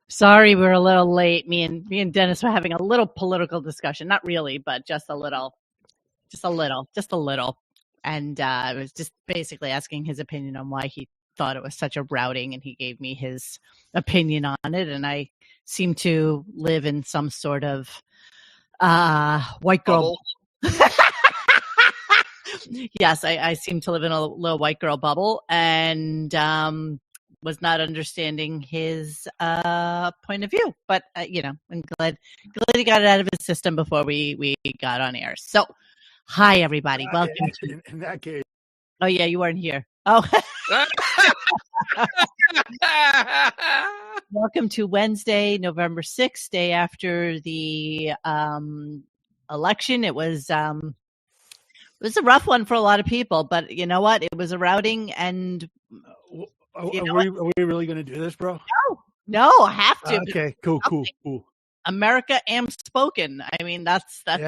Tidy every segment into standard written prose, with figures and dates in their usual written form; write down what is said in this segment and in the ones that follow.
Sorry, we're a little late. Me and Dennis were having a little political discussion. Not really, but just a little. And I was just basically asking his opinion on why he thought it was such a routing, and he gave me his opinion on it. And I seem to live in some sort of white girl. Yes, I seem to live in a little white girl bubble, and was not understanding his point of view. But I'm glad he got it out of his system before we got on air. So, hi everybody, welcome to. In that case. Oh yeah, you weren't here. Oh. Welcome to Wednesday, November 6th, day after the election. It was a rough one for a lot of people, but you know what? It was a routing, and are we really going to do this, bro? No, I have to. Okay, cool. America am spoken. I mean, that's it.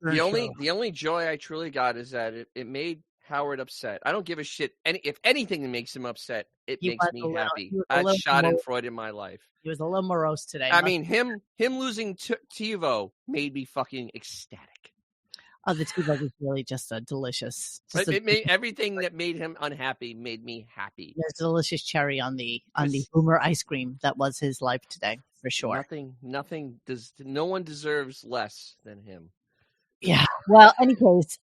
The only joy I truly got is that it made Howard upset. I don't give a shit. If anything makes him upset, it makes me happy. I had Schadenfreude in my life. He was a little morose today. I mean, him losing TiVo made me fucking ecstatic. Oh, the TiVo was really just a delicious. It made everything that made him unhappy made me happy. There's a delicious cherry on the Boomer ice cream that was his life today, for sure. No one deserves less than him. Yeah. Well, any case,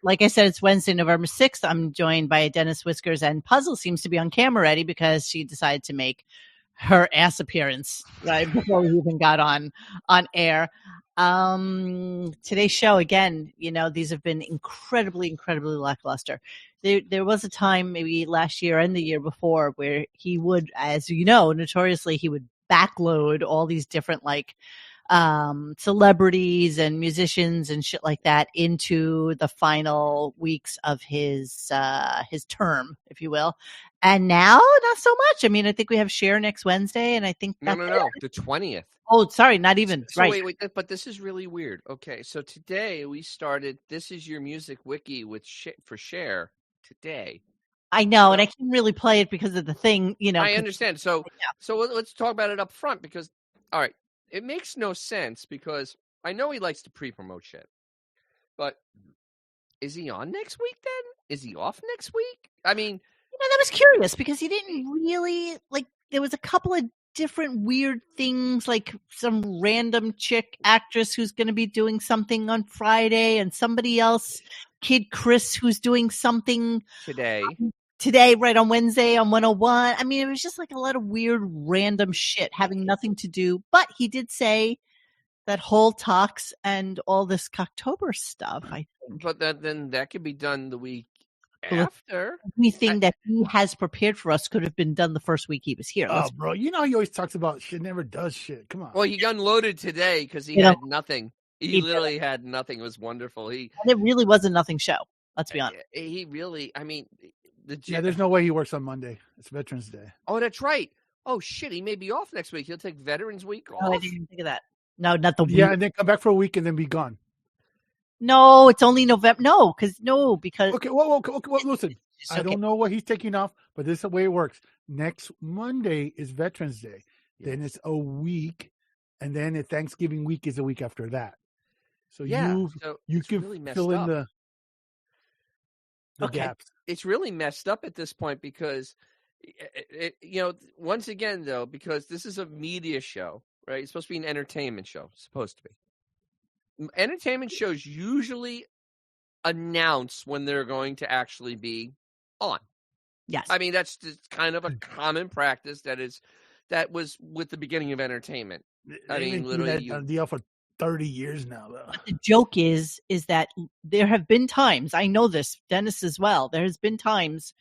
like I said, it's Wednesday, November 6th. I'm joined by Dennis Whiskers, and Puzzle seems to be on camera ready because she decided to make her ass appearance right before we even got on air. Today's show, again, these have been incredibly lackluster. There was a time, maybe last year and the year before, where he would, as you know, notoriously, he would backload all these different celebrities and musicians and shit like that into the final weeks of his term, if you will. And now, not so much. I mean, I think we have Cher next Wednesday, and I think no, the 20th. Oh, sorry, not even. So right. Wait, but this is really weird. Okay, so today we started This Is Your Music Wiki for Cher today. I know, and I can't really play it because of the thing, I understand. So let's talk about it up front because, all right, it makes no sense because I know he likes to pre-promote shit, but is he on next week then? Is he off next week? I mean, that was curious because he didn't really there was a couple of different weird things, like some random chick actress who's going to be doing something on Friday, and somebody else, Kid Chris, who's doing something today, right, on Wednesday on 101. I mean, it was just like a lot of weird random shit having nothing to do. But he did say that whole talks and all this Cocktober stuff, I think. But then that could be done the week after. Everything that he has prepared for us could have been done the first week he was here. Bro, he always talks about shit, never does shit. Come on. Well, he unloaded today because he had nothing. He literally had nothing. It was wonderful. And it really was a nothing show. Let's be honest. He really, I mean, there's no way he works on Monday. It's Veterans Day. Oh, that's right. Oh shit, he may be off next week. He'll take Veterans Week off. Oh, I didn't even think of that. No, not the week. Yeah, and then come back for a week and then be gone. No, it's only November. Because okay. Well, listen. I don't know what he's taking off, but this is the way it works. Next Monday is Veterans Day. Yes. Then it's a week, and then Thanksgiving week is a week after that. So you can really fill in the gaps. It's really messed up at this point because, once again though, because this is a media show, right? It's supposed to be an entertainment show. It's supposed to be. Entertainment shows usually announce when they're going to actually be on. Yes. I mean, that's just kind of a common practice that was with the beginning of entertainment. I mean, literally that deal for 30 years now, though. But the joke is that there have been times, I know this, Dennis as well, there has been times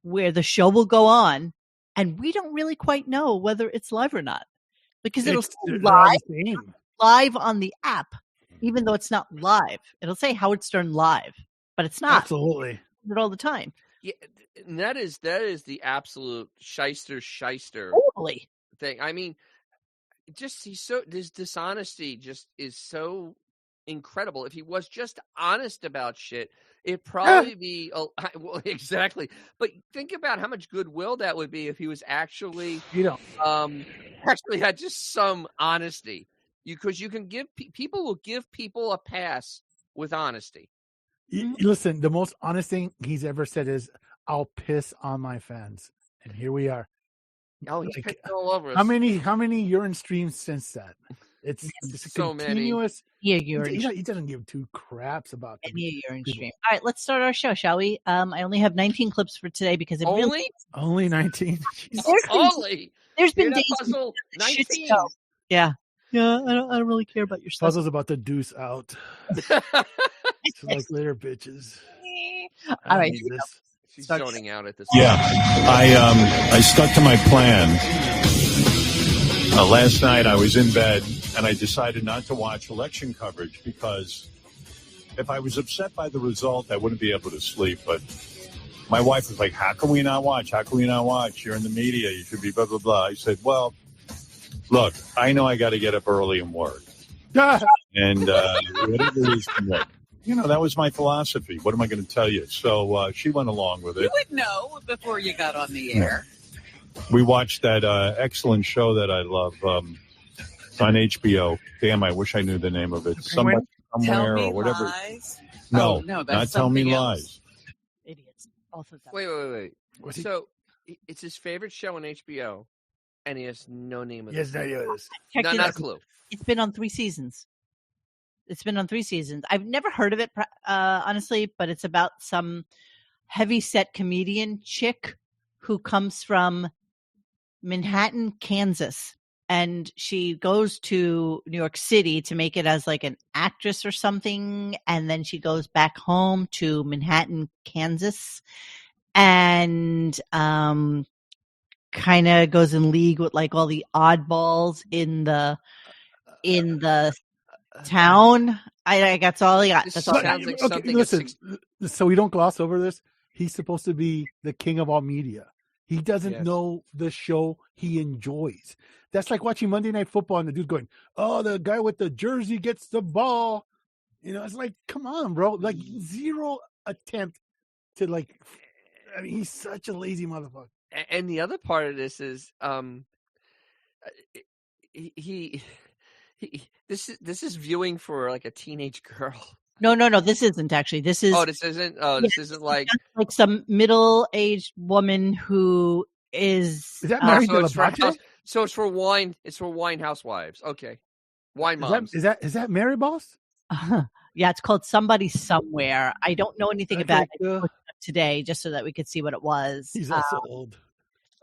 where the show will go on and we don't really quite know whether it's live or not. Because it'll say live on the app, even though it's not live. It'll say Howard Stern live, but it's not. Absolutely. It all the time. Yeah, and that is the absolute shyster totally thing. I mean, this dishonesty just is so incredible. If he was just honest about shit, it'd probably be well, exactly. But think about how much goodwill that would be if he was actually, actually had just some honesty. Because you can give people will give people a pass with honesty. Listen, the most honest thing he's ever said is, "I'll piss on my fans," and here we are. Oh, he's pissed all over us. How many urine streams since that? It's so continuous. Many. Yeah, he doesn't give two craps about any urine stream. All right, let's start our show, shall we? I only have 19 clips for today because it only 19. There's been days. Puzzle 19. Yeah. Yeah, I don't really care about your stuff. Puzzle's about to deuce out. It's like later, bitches. All right. She's zoning out at this. Yeah, I stuck to my plan. Last night I was in bed and I decided not to watch election coverage because if I was upset by the result, I wouldn't be able to sleep. But my wife was like, "How can we not watch? How can we not watch? You're in the media. You should be blah, blah, blah." I said, "Well, look, I know I got to get up early and work. And whatever it is, that was my philosophy. What am I going to tell you?" So she went along with it. You would know before you got on the air. We watched that excellent show that I love. It's on HBO. Damn, I wish I knew the name of it. Somewhere or whatever. Lies? No, no, that's not Tell Me else. Lies. Idiots. Both of them. Wait. So it's his favorite show on HBO, and he has no name of it. Yes, that is. Not a clue. It's been on 3 seasons. I've never heard of it, honestly, but it's about some heavy-set comedian chick who comes from Manhattan, Kansas, and she goes to New York City to make it as like an actress or something, and then she goes back home to Manhattan, Kansas, and kind of goes in league with like all the oddballs in the town. I that's all I got. That's all. Sounds like something. Listen, so we don't gloss over this. He's supposed to be the king of all media. He doesn't know the show he enjoys. That's like watching Monday Night Football and the dude going, "Oh, the guy with the jersey gets the ball." It's like, come on, bro. Like, zero attempt to he's such a lazy motherfucker. And the other part of this is, this is viewing for like a teenage girl. No. This isn't actually. This is. This isn't. This isn't like some middle-aged woman who is. Is that married to So it's for wine. It's for wine housewives. Okay, wine moms. Is that Mary Boss? Yeah, it's called Somebody Somewhere. I don't know anything about it. I looked it up today just so that we could see what it was. He's also old.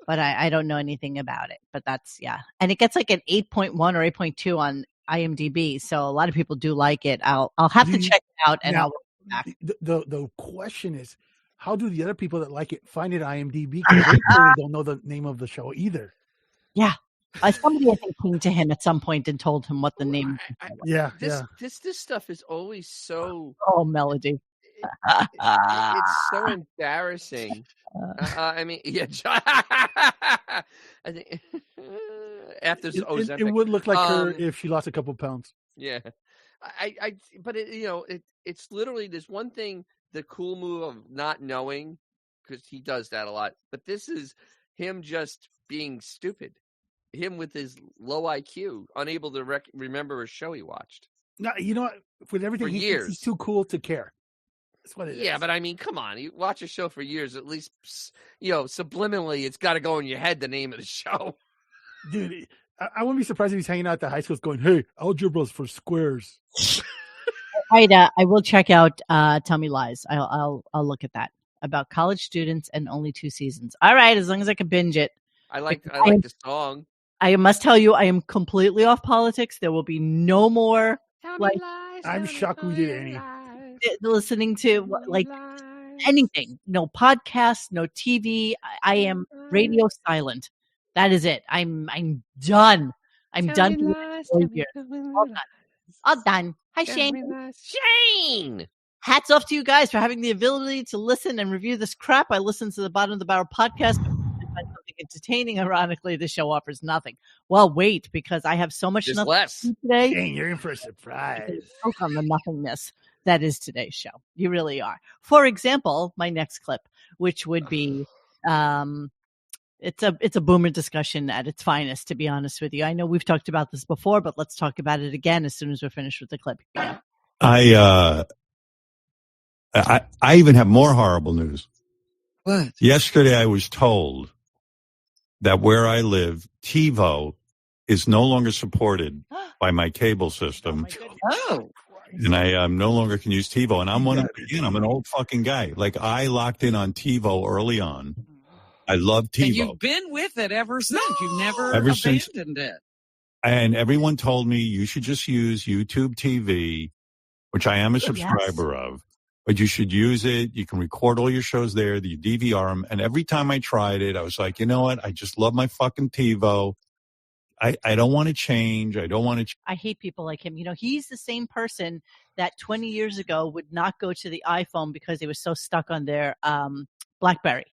But I don't know anything about it. But that's, and it gets like an 8.1 or 8.2 on IMDb. So a lot of people do like it. I'll have to check it out and I'll look back. The question is, how do the other people that like it find it IMDb? Because they probably don't know the name of the show either. Yeah. Somebody, I think, came to him at some point and told him what the name was. This stuff is always so... Oh, Melody. It's so embarrassing. I mean, I think after it would look like her if she lost a couple pounds. Yeah, but it's literally this one thing. The cool move of not knowing, because he does that a lot. But this is him just being stupid. Him with his low IQ, unable to remember a show he watched. No, you know what? With everything, he's too cool to care. That's what it is. Yeah, but I mean, come on. You watch a show for years, at least, subliminally, it's got to go in your head, the name of the show. Dude, I wouldn't be surprised if he's hanging out at the high schools going, "Hey, algebra's for squares." I will check out Tell Me Lies. I'll look at that. About college students and only 2 seasons. All right, as long as I can binge it. I like the song. I must tell you, I am completely off politics. There will be no more. I'm shocked we did any. Listening to anything. No podcasts, no TV. I am radio silent. That is it. I'm done. I'm done. All done. Hi, Shane. Shane! Hats off to you guys for having the ability to listen and review this crap. I listen to the Bottom of the Barrel podcast. I find something entertaining. Ironically, the show offers nothing. Well, wait, because I have so much less today. Shane, you're in for a surprise. Focus on the nothingness. that is today's show. You really are. For example, my next clip, which would be, it's a boomer discussion at its finest, to be honest with you. I know we've talked about this before, but let's talk about it again as soon as we're finished with the clip. Yeah. I even have more horrible news. What? Yesterday, I was told that where I live, TiVo is no longer supported by my cable system. Oh. And I no longer can use TiVo. And I'm I'm an old fucking guy. Like, I locked in on TiVo early on. I love TiVo. And you've been with it ever since. You've never abandoned it. And everyone told me you should just use YouTube TV, which I am a subscriber of. But you should use it. You can record all your shows there. You DVR them. And every time I tried it, I was like, you know what? I just love my fucking TiVo. I don't want to change. I don't want to. I hate people like him. You know, he's the same person that 20 years ago would not go to the iPhone because they were so stuck on their BlackBerry.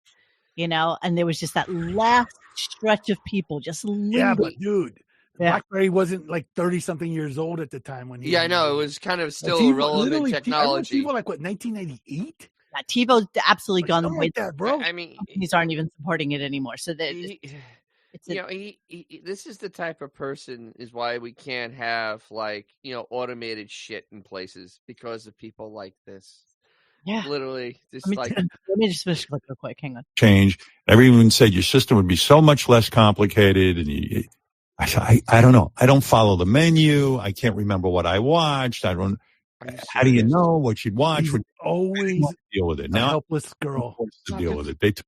You know, and there was just that last stretch of people just lingering. Yeah, but dude, BlackBerry wasn't like 30-something years old at the time when he. Yeah, I know. It was kind of still relevant technology. TiVo, like what, 1998? Yeah, TiVo's absolutely gone the way like that, bro. I mean, companies aren't even supporting it anymore. So that this is the type of person is why we can't have automated shit in places because of people like this. Yeah, literally. Let me just finish real quick. Hang on. Change. Everyone said your system would be so much less complicated, and I don't know. I don't follow the menu. I can't remember what I watched. I don't. How do you know what you'd watch? He's always deal with it. Now, helpless girl to deal with it.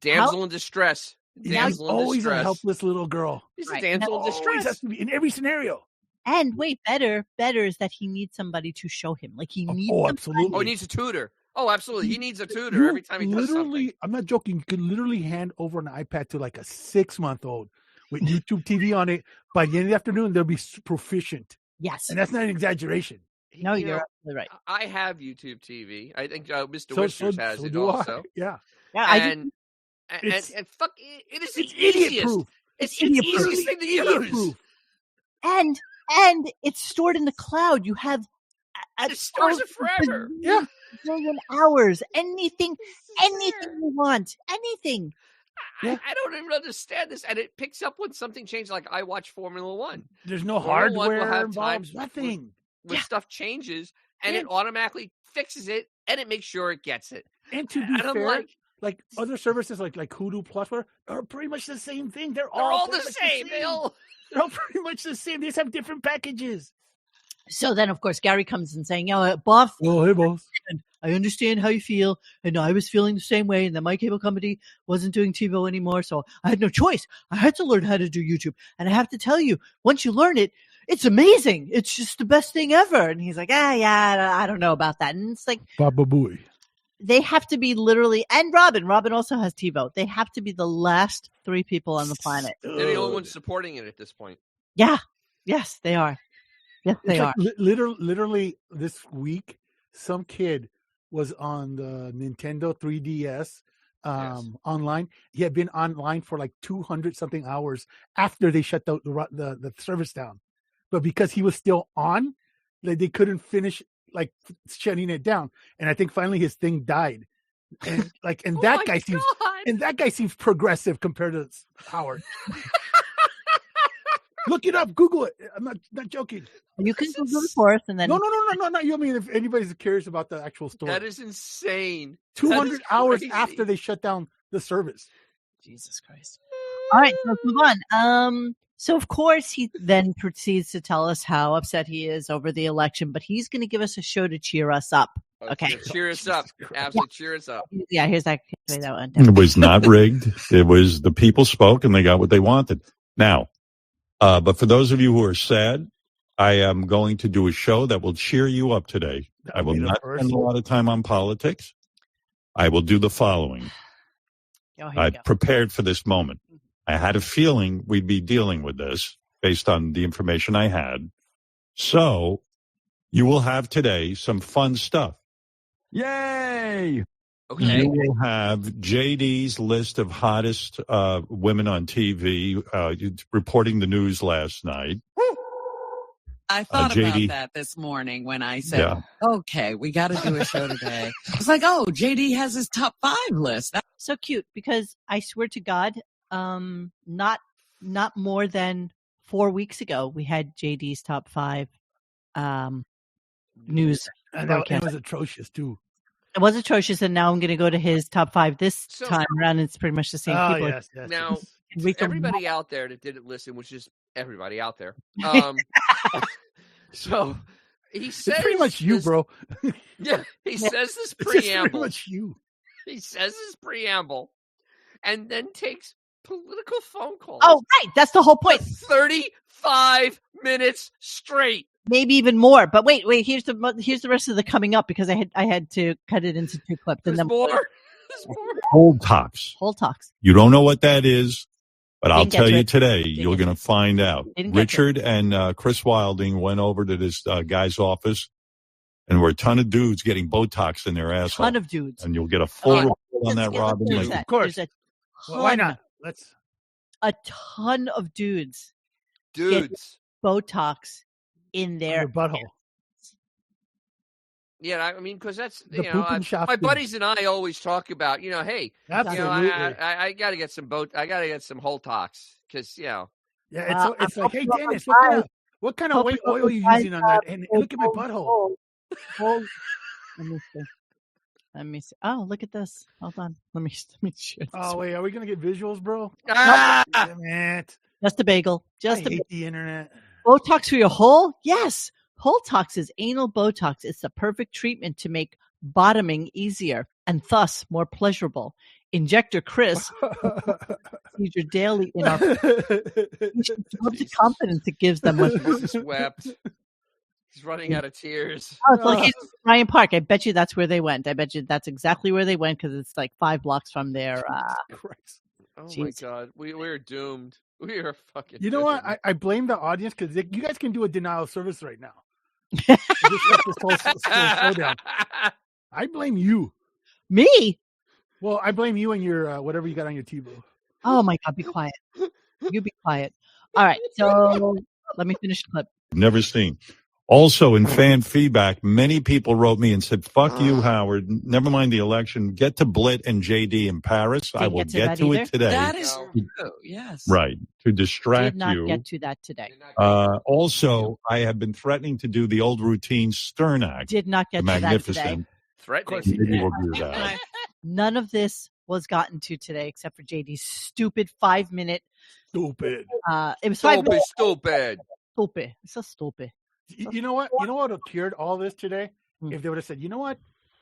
Damsel in distress. He's always a helpless little girl. He's a damsel in distress. Has to be in every scenario. And wait, better is that he needs somebody to show him. Like he needs. Absolutely. Oh, he needs a tutor. Oh, absolutely. He needs a tutor every time he does something. I'm not joking. You could literally hand over an iPad to like a 6-month-old with YouTube TV on it. By the end of the afternoon, they'll be proficient. Yes. And that's not an exaggeration. No, you're absolutely right. I have YouTube TV. I think Mr. Whiskers has it also. Yeah. And fuck, it's idiot proof. It's the easiest thing to use. And it's stored in the cloud. You have it stores it forever. Yeah. Million hours. Anything you want. Anything. I don't even understand this. And it picks up when something changes, like I watch Formula One. There's no hardware involved, nothing. When stuff changes, and it automatically fixes it, and it makes sure it gets it. And to be fair, like other services like Hulu Plus are pretty much the same thing. They're all the same. They're all pretty much the same. They just have different packages. So then, of course, Gary comes in saying, boss. Oh, hey, boss. I understand how you feel, and I was feeling the same way, and then my cable company wasn't doing TiVo anymore, so I had no choice. I had to learn how to do YouTube, and I have to tell you, once you learn it, it's amazing. It's just the best thing ever. And he's like, I don't know about that. And it's like, Baba Booey. They have to be literally, and Robin also has TiVo. They have to be the last 3 people on the planet. They're the only ones supporting it at this point. Yeah. Yes, they are. Yes, they are. Literally this week, some kid was on the Nintendo 3DS online. He had been online for like 200 something hours after they shut the service down. But because he was still on, they couldn't finish like shutting it down. And I think finally his thing died. And that guy seems progressive compared to Howard. Look it up, Google it. I'm not joking. You can Google it for us, and then no. You I mean, if anybody's curious about the actual story, that is insane. 200 hours after they shut down the service. Jesus Christ! All right, let's move on. So of course he then proceeds to tell us how upset he is over the election, but he's going to give us a show to cheer us up. Okay, cheer us up. Absolutely, cheer us up. Yeah, here's that one. It was not rigged. It was the people spoke and they got what they wanted. Now. But for those of you who are sad, I am going to do a show that will cheer you up today. I will not spend a lot of time on politics. I will do the following. I prepared for this moment. I had a feeling we'd be dealing with this based on the information I had. So you will have today some fun stuff. Yay! Okay. You will have JD's list of hottest women on TV reporting the news last night. I thought JD. about that this morning when I said, okay, we got to do a show today. It's like, oh, JD has his top 5 list. That's so cute because I swear to God, not more than 4 weeks ago, we had JD's top 5 news. And it was atrocious too. It was atrocious, and now I'm going to go to his top 5 this time around. It's pretty much the same people. Yes. Now, everybody out there that didn't listen, which is everybody out there. So he says, it's pretty much you, bro. Yeah, he says this preamble. Pretty much you. He says this preamble, and then takes political phone calls. Oh, right, that's the whole point. 35 minutes straight. Maybe even more. But wait. Here's the rest of the coming up because I had to cut it into 2 clips. There's more. There's more. Hold talks. You don't know what that is, but I'll tell you today. You're going to find out. Richard and Chris Wilding went over to this guy's office, and were a ton of dudes getting Botox in their asshole. A ton of dudes. And you'll get a full report on that, Robin. Of course. Why not? A ton of dudes. Botox in their butthole. Yeah, I mean, because that's my buddies and I always talk about. Hey, I got to get some Botox because Yeah, it's like, hey, Dennis, what kind of white oil are you using on that? And look at my butthole. Let me see. Oh, look at this. Hold on. Let me share this. Oh, wait. Are we going to get visuals, bro? Damn it. Just a bagel. I hate the internet. Botox for your hole? Yes. Botox is anal Botox. It's the perfect treatment to make bottoming easier and thus more pleasurable. Injector Chris procedure daily in our the confidence it gives them. Just wept. He's running out of tears. Oh, it's like Ryan Park. I bet you that's where they went. I bet you that's exactly where they went because it's like 5 blocks from there. Oh my God, we're doomed. We are fucking. You know what? I blame the audience because you guys can do a denial of service right now. Just let this whole slow down. I blame you. Me? Well, I blame you and your whatever you got on your TiVo. Oh my God, be quiet. You be quiet. All right, so let me finish the clip. Never seen. Also, in fan feedback, many people wrote me and said, fuck you, Howard. Never mind the election. Get to Blit and JD in Paris. I will get to it today. That is true. Yes. Right. To distract Did not you. Get to that today. Also, I have been threatening to do the old routine Stern Act. Did not get to that today. Threatening. Maybe we'll do that. None of this was gotten to today except for JD's stupid 5-minute. Stupid. It was 5 minutes. Stupid. It's so stupid. You know what? You know what would have cured all this today? If they would have said, you know what?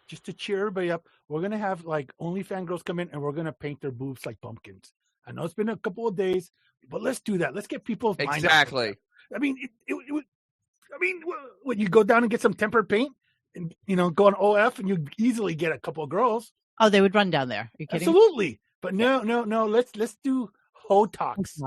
Just to cheer everybody up, we're going to have like OnlyFans girls come in and we're going to paint their boobs like pumpkins. I know it's been a couple of days, but let's do that. Let's get people's minds. Exactly. I mean, when you go down and get some tempered paint and, go on OF and you easily get a couple of girls. Oh, they would run down there. Are you kidding? Absolutely. But no. Let's do Botox.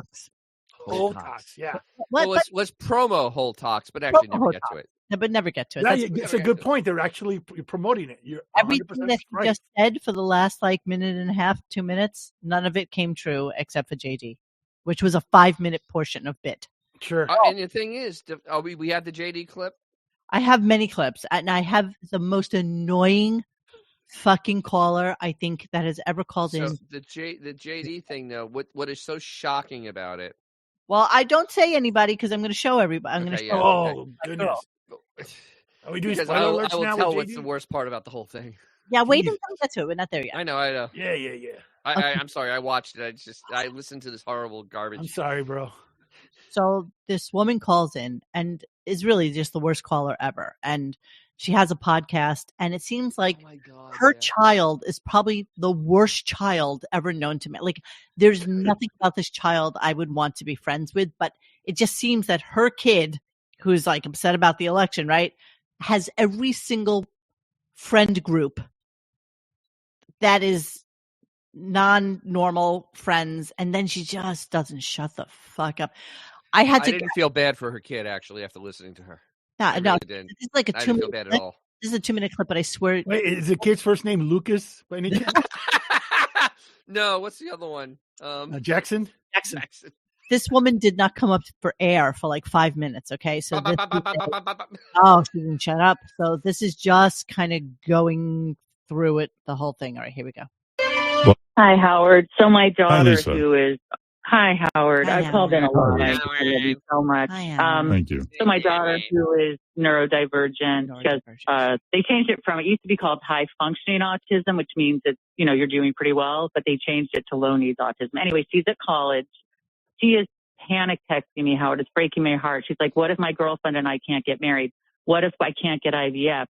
Botox, yeah. Let's promo whole talks, but actually never get to it. But never get to it. It's a good point. They're actually promoting it. You're everything that you just said for the last minute and a half, 2 minutes, none of it came true except for JD, which was a 5-minute portion of bit. Sure. And the thing is, we had the JD clip. I have many clips, and I have the most annoying fucking caller I think that has ever called in. The JD thing, though, what is so shocking about it? Well, I don't say anybody because I'm going to show everybody. I'm going to show. Oh, goodness. Are we doing spoiler alerts now? I will tell what's the worst part about the whole thing. Yeah, wait until we get to it. We're not there yet. I know. Yeah. I'm sorry. I watched it. I listened to this horrible garbage. I'm sorry, bro. So this woman calls in and is really just the worst caller ever. And she has a podcast, and it seems like her child is probably the worst child ever known to me. Like, there's nothing about this child I would want to be friends with, but it just seems that her kid, who's like upset about the election, right, has every single friend group that is non-normal friends, and then she just doesn't shut the fuck up. I didn't feel bad for her kid, actually, after listening to her. No, really this is like a 2-minute. I didn't feel bad at all. This is a 2-minute clip, but I swear. Wait, is the kid's first name Lucas by any chance? No, what's the other one? Jackson. this woman did not come up for air for like 5 minutes. Okay. So oh, she didn't shut up. So this is just kind of going through it, the whole thing. All right, here we go. Hi, Howard. So my daughter, Hi, Howard. Hi, I've called in a lot. Howard. I love you so much. Hi, Thank you. So my daughter, who is neurodivergent, they changed it from, it used to be called high functioning autism, which means it's, you're doing pretty well, but they changed it to low needs autism. Anyway, she's at college. She is panic texting me, Howard. It's breaking my heart. She's like, what if my girlfriend and I can't get married? What if I can't get IVF?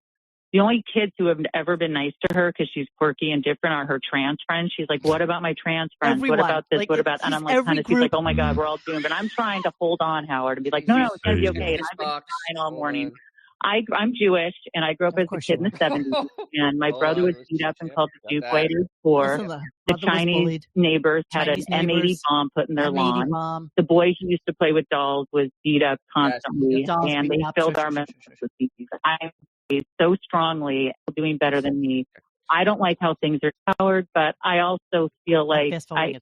The only kids who have ever been nice to her because she's quirky and different are her trans friends. She's like, what about my trans friends? Everyone. What about this? Like, what about, and I'm like, kind of, she's like, oh my God, we're all doomed. But I'm trying to hold on, Howard, and be like, no, it's going to be okay. And I've been crying all morning. I'm Jewish, and I grew up as a kid in the 70s, and my brother was beat up and called the Jew fighters for the Chinese neighbors had an M80 bomb put in their lawn. The boy who used to play with dolls was beat up constantly, and they filled our messages with CCs. I'm so strongly doing better than me. I don't like how things are, Howard, but I also feel like I've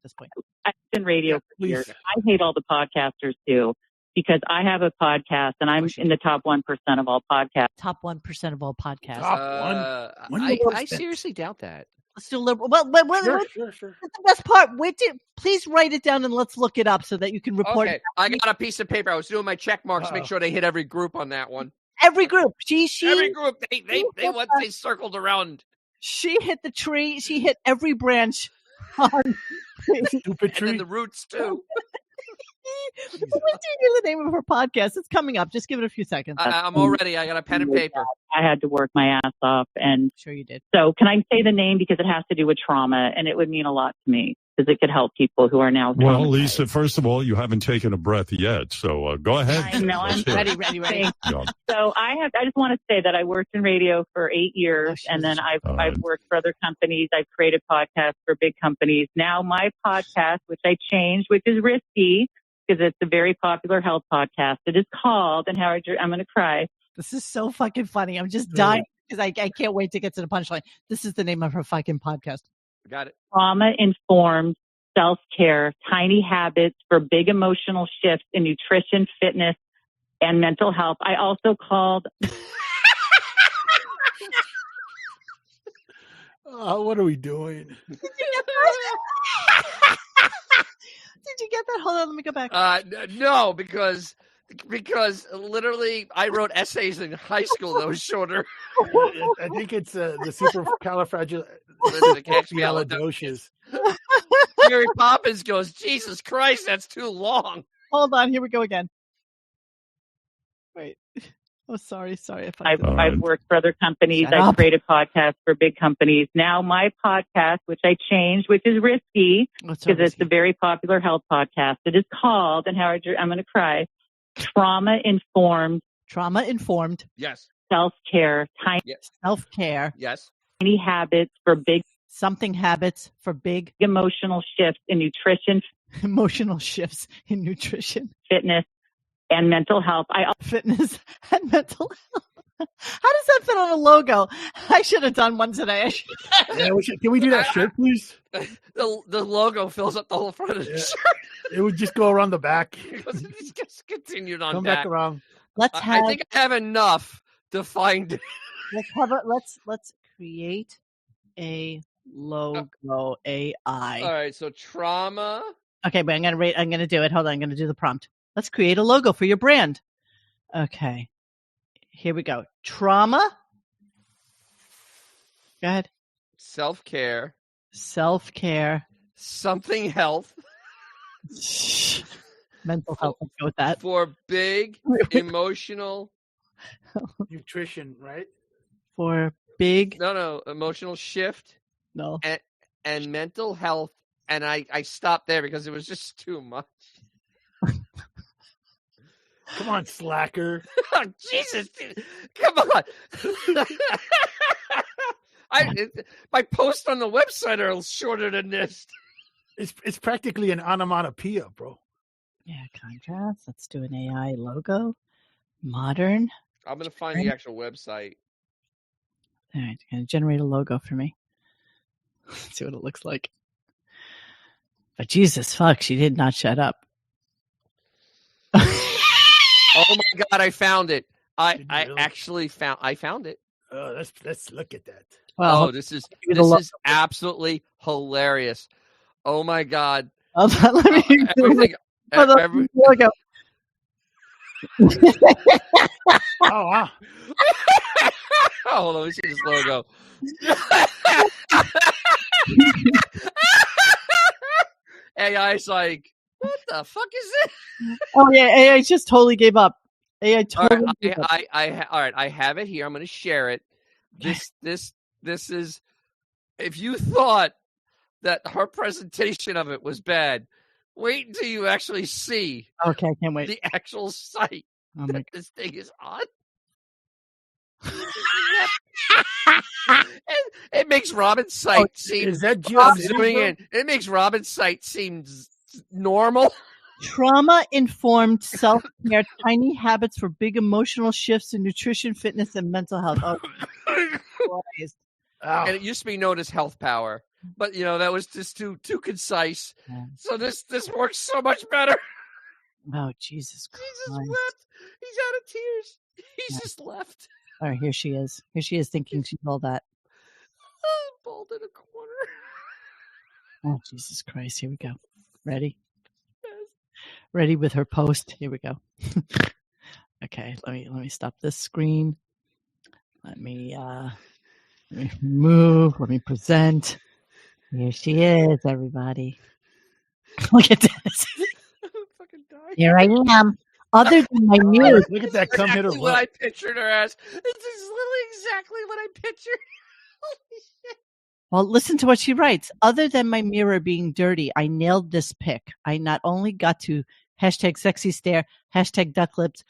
been radio for years. I hate all the podcasters too, because I have a podcast and I'm in the top 1% of all podcasts. Top 1% of all podcasts. Top 1? I seriously doubt that. Let's do liberal. Well, sure. That's the best part. Please write it down and let's look it up so that you can report. Okay, I got a piece of paper. I was doing my check marks to make sure they hit every group on that one. Every group. Every group. They circled around. She hit the tree. She hit every branch on stupid tree. And the roots too. What's the name of her podcast? It's coming up. Just give it a few seconds. I'm all ready. I got a pen and paper. I had to work my ass off, and sure you did. So can I say the name because it has to do with trauma, and it would mean a lot to me because it could help people who are now. Well, Lisa, first of all, you haven't taken a breath yet, so go ahead. I know. I'm ready. So I just want to say that I worked in radio for 8 years, and then I've worked for other companies. I've created podcasts for big companies. Now my podcast, which I changed, which is risky, because it's a very popular health podcast. It is called, and Howard, I'm going to cry. This is so fucking funny. I'm just dying because I can't wait to get to the punchline. This is the name of her fucking podcast. Got it. Trauma-informed self-care, tiny habits for big emotional shifts in nutrition, fitness, and mental health. I also called... What are we doing? Did you get that? Hold on, let me go back. No, because literally I wrote essays in high school that was shorter. I think it's the supercalifragilisticexpialidocious. Mary Poppins goes, Jesus Christ, that's too long. Hold on, here we go again. Wait. Oh, sorry. I've worked for other companies. I've created podcasts for big companies. Now my podcast, which I changed, which is risky because it's a very popular health podcast. It is called, and Howard, I'm going to cry, Trauma-Informed. Yes. Self-care. Self-care. Yes. Tiny habits for big. Habits for big. Emotional shifts in nutrition. Fitness. And mental health. Fitness and mental health. How does that fit on a logo? I should have done one today. Can we do that shirt, please? The logo fills up the whole front of the shirt. It would just go around the back. It's just continued on Come back. around. I think I have enough to find it. Let's create a logo AI. All right, so trauma. Okay, but I'm gonna do it. Hold on, I'm gonna do the prompt. Let's create a logo for your brand. Okay. Here we go. Trauma. Go ahead. Self-care. Something health. Mental health. Let's go with that. For big emotional. Nutrition, right? For big. No. Emotional shift. No. And mental health. And I stopped there because it was just too much. Come on, slacker. Oh, Jesus. Come on. My posts on the website are shorter than this. It's practically an onomatopoeia, bro. Yeah, contrast. Let's do an AI logo. Modern. I'm going to find the actual website. All right, it's going to generate a logo for me. Let's see what it looks like. But Jesus, fuck, she did not shut up. Oh my God, I found it. I Really? actually found it. Let's look at that. Well, this is absolutely hilarious. Oh my God. let me everything. Here we go. Oh wow. Hold on, let me see this logo. AI's like, what the fuck is this? Oh yeah, AI just totally gave up. AI totally gave up. All right, I have it here. I'm going to share it. This is, if you thought that her presentation of it was bad, wait until you actually see. Okay, I can't wait. The actual site that this thing is on. It makes Robin's site seem. Is that zooming in? It makes Robin's site seem normal. Trauma-informed self-care, tiny habits for big emotional shifts in nutrition, fitness, and mental health. Oh, and it used to be known as Health Power, but that was just too concise. Yeah. So this works so much better. Oh, Jesus Christ! Jesus wept. He's out of tears. He's just left. All right, here she is. Here she is thinking she's all that. Bald in a corner. Oh, Jesus Christ. Here we go. Ready? Yes. Ready with her post. Here we go. Okay, let me stop this screen. Let me move. Let me present. Here she is, everybody. Look at this. Here I am. Other than my mirror. Look at that come hitter. What I pictured her as. This is literally exactly what I pictured. Holy shit. Well, listen to what she writes. Other than my mirror being dirty, I nailed this pic. I not only got to #sexy stare, #duck lips,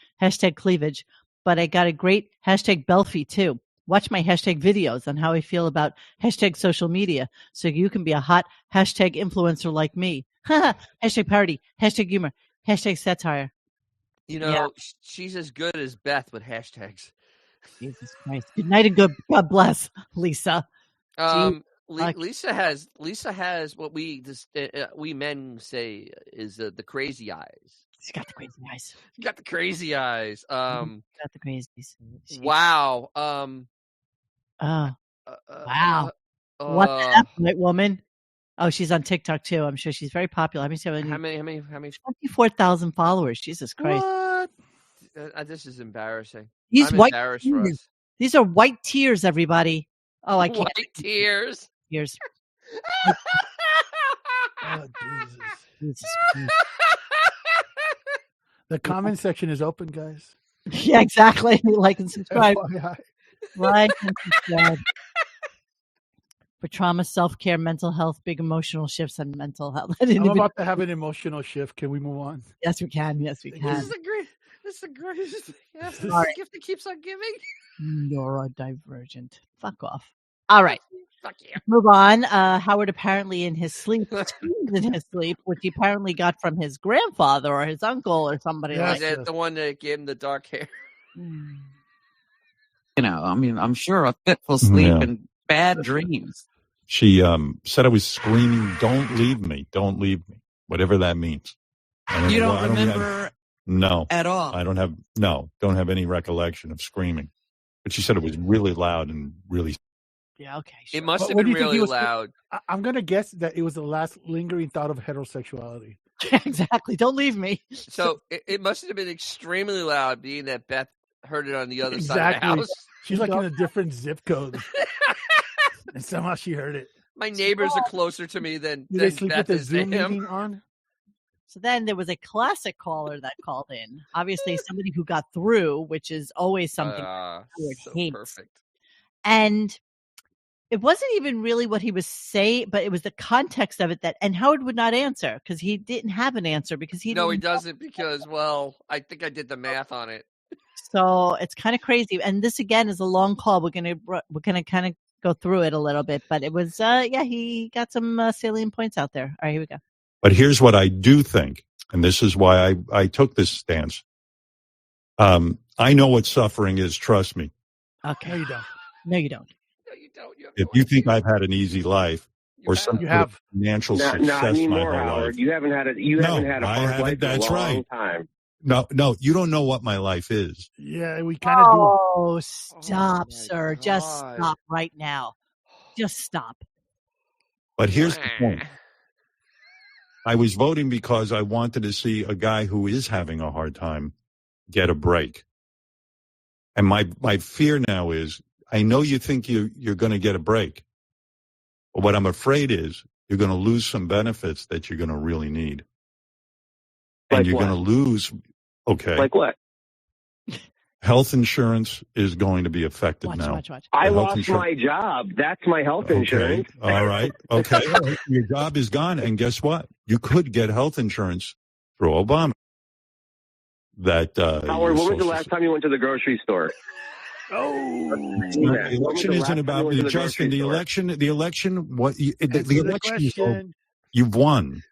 #cleavage, but I got a great #Belfie too. Watch my #videos on how I feel about #social media so you can be a hot #influencer like me. #parody, #humor, #satire. She's as good as Beth with hashtags. Jesus Christ. Good night and God bless, Lisa. Lisa has what we men say is the crazy eyes. She's got the crazy eyes. She's got the crazy eyes. Got the crazies. Wow. Wow. What's up, white woman? Oh, she's on TikTok too. I'm sure she's very popular. Let me see how many? 24,000 followers. Jesus Christ. What? This is embarrassing. These I'm white embarrassed for us. These are white tears, everybody. Oh, I can't. White tears. Tears. Oh, Jesus Christ. The comment section is open, guys. Yeah, exactly. Like and subscribe. Like and subscribe. For trauma, self-care, mental health, big emotional shifts, and mental health. I'm about to have an emotional shift. Can we move on? Yes, we can. Yes, we can. This is the greatest. Yes, this is the gift that keeps on giving. You're a divergent. Fuck off. All right. Fuck you. Move on. Howard apparently in his sleep, which he apparently got from his grandfather or his uncle or somebody like that. Is that the one that gave him the dark hair? I'm sure a fitful sleep and bad dreams. She said I was screaming, "Don't leave me, don't leave me," whatever that means. You don't remember? No, at all. I don't have any recollection of screaming. But she said it was really loud and really. Yeah, okay. Sure. It must have been really loud. I'm gonna guess that it was the last lingering thought of heterosexuality. Exactly. Don't leave me. So it must have been extremely loud, being that Beth heard it on the other side of the house. She's like in a different zip code. And somehow she heard it. My neighbors are closer to me than they sleep Beth with the is Zoom to him. meeting on? So then there was a classic caller that called in. Obviously, somebody who got through, which is always something Howard hates. Perfect. And it wasn't even really what he was saying, but it was the context of it and Howard would not answer because he didn't have an answer because he doesn't because, I think I did the math on it. So it's kind of crazy. And this again is a long call. We're gonna kind of go through it a little bit, but it was he got some salient points out there. All right, here we go. But here's what I do think, and this is why I took this stance. I know what suffering is. Trust me. Okay. No, you don't. No, you don't. If you think I've had an easy life or some sort of financial success not anymore, my whole Howard. life, you haven't had a hard life in a long time. No, you don't know what my life is. Yeah, we kind of do. Oh, stop, sir. God. Just stop right now. Just stop. But here's the point. I was voting because I wanted to see a guy who is having a hard time get a break. And my fear now is, I know you think you're going to get a break. But what I'm afraid is you're going to lose some benefits that you're going to really need. And Like you're what? going to lose, okay. Like what? Health insurance is going to be affected now. Watch. I lost my job. That's my health insurance. All right. Okay. Your job is gone. And guess what? You could get health insurance through Obama. Howard, when was the last time you went to the grocery store? The election isn't about me, Justin. The election. What the election is over. You've won.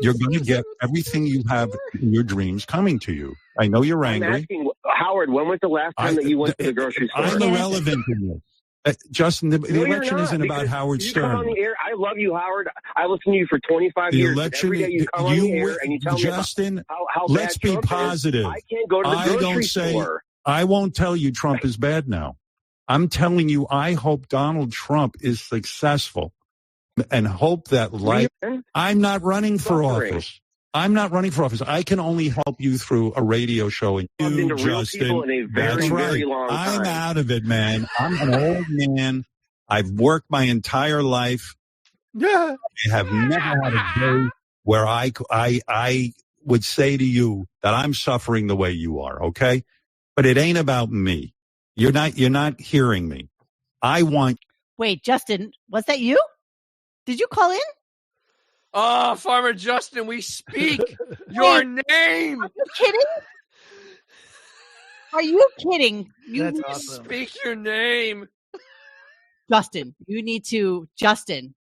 You're going to get everything you have in your dreams coming to you. I know you're angry. I'm asking, Howard, when was the last time that you went to the grocery store? I'm irrelevant in this. Justin, the election isn't about Howard Stern. You come on the air. I love you, Howard. I listen to you for 25 years. Every day you come on the air and you tell Justin, me how let's bad be Trump positive. is. I can't go to the grocery store. I won't tell you Trump is bad now. I'm telling you, I hope Donald Trump is successful and hope that I'm not running for office. I can only help you through a radio show. And you, Justin, that's right. I'm out of it, man. I'm an old man. I've worked my entire life. I have never had a day where I would say to you that I'm suffering the way you are. Okay. But it ain't about me. You're not hearing me. Wait, Justin, was that you? Did you call in? Oh, Farmer Justin, we speak your name. Are you kidding? Are you kidding? That's awesome. Speak your name. Justin, you need to, Justin,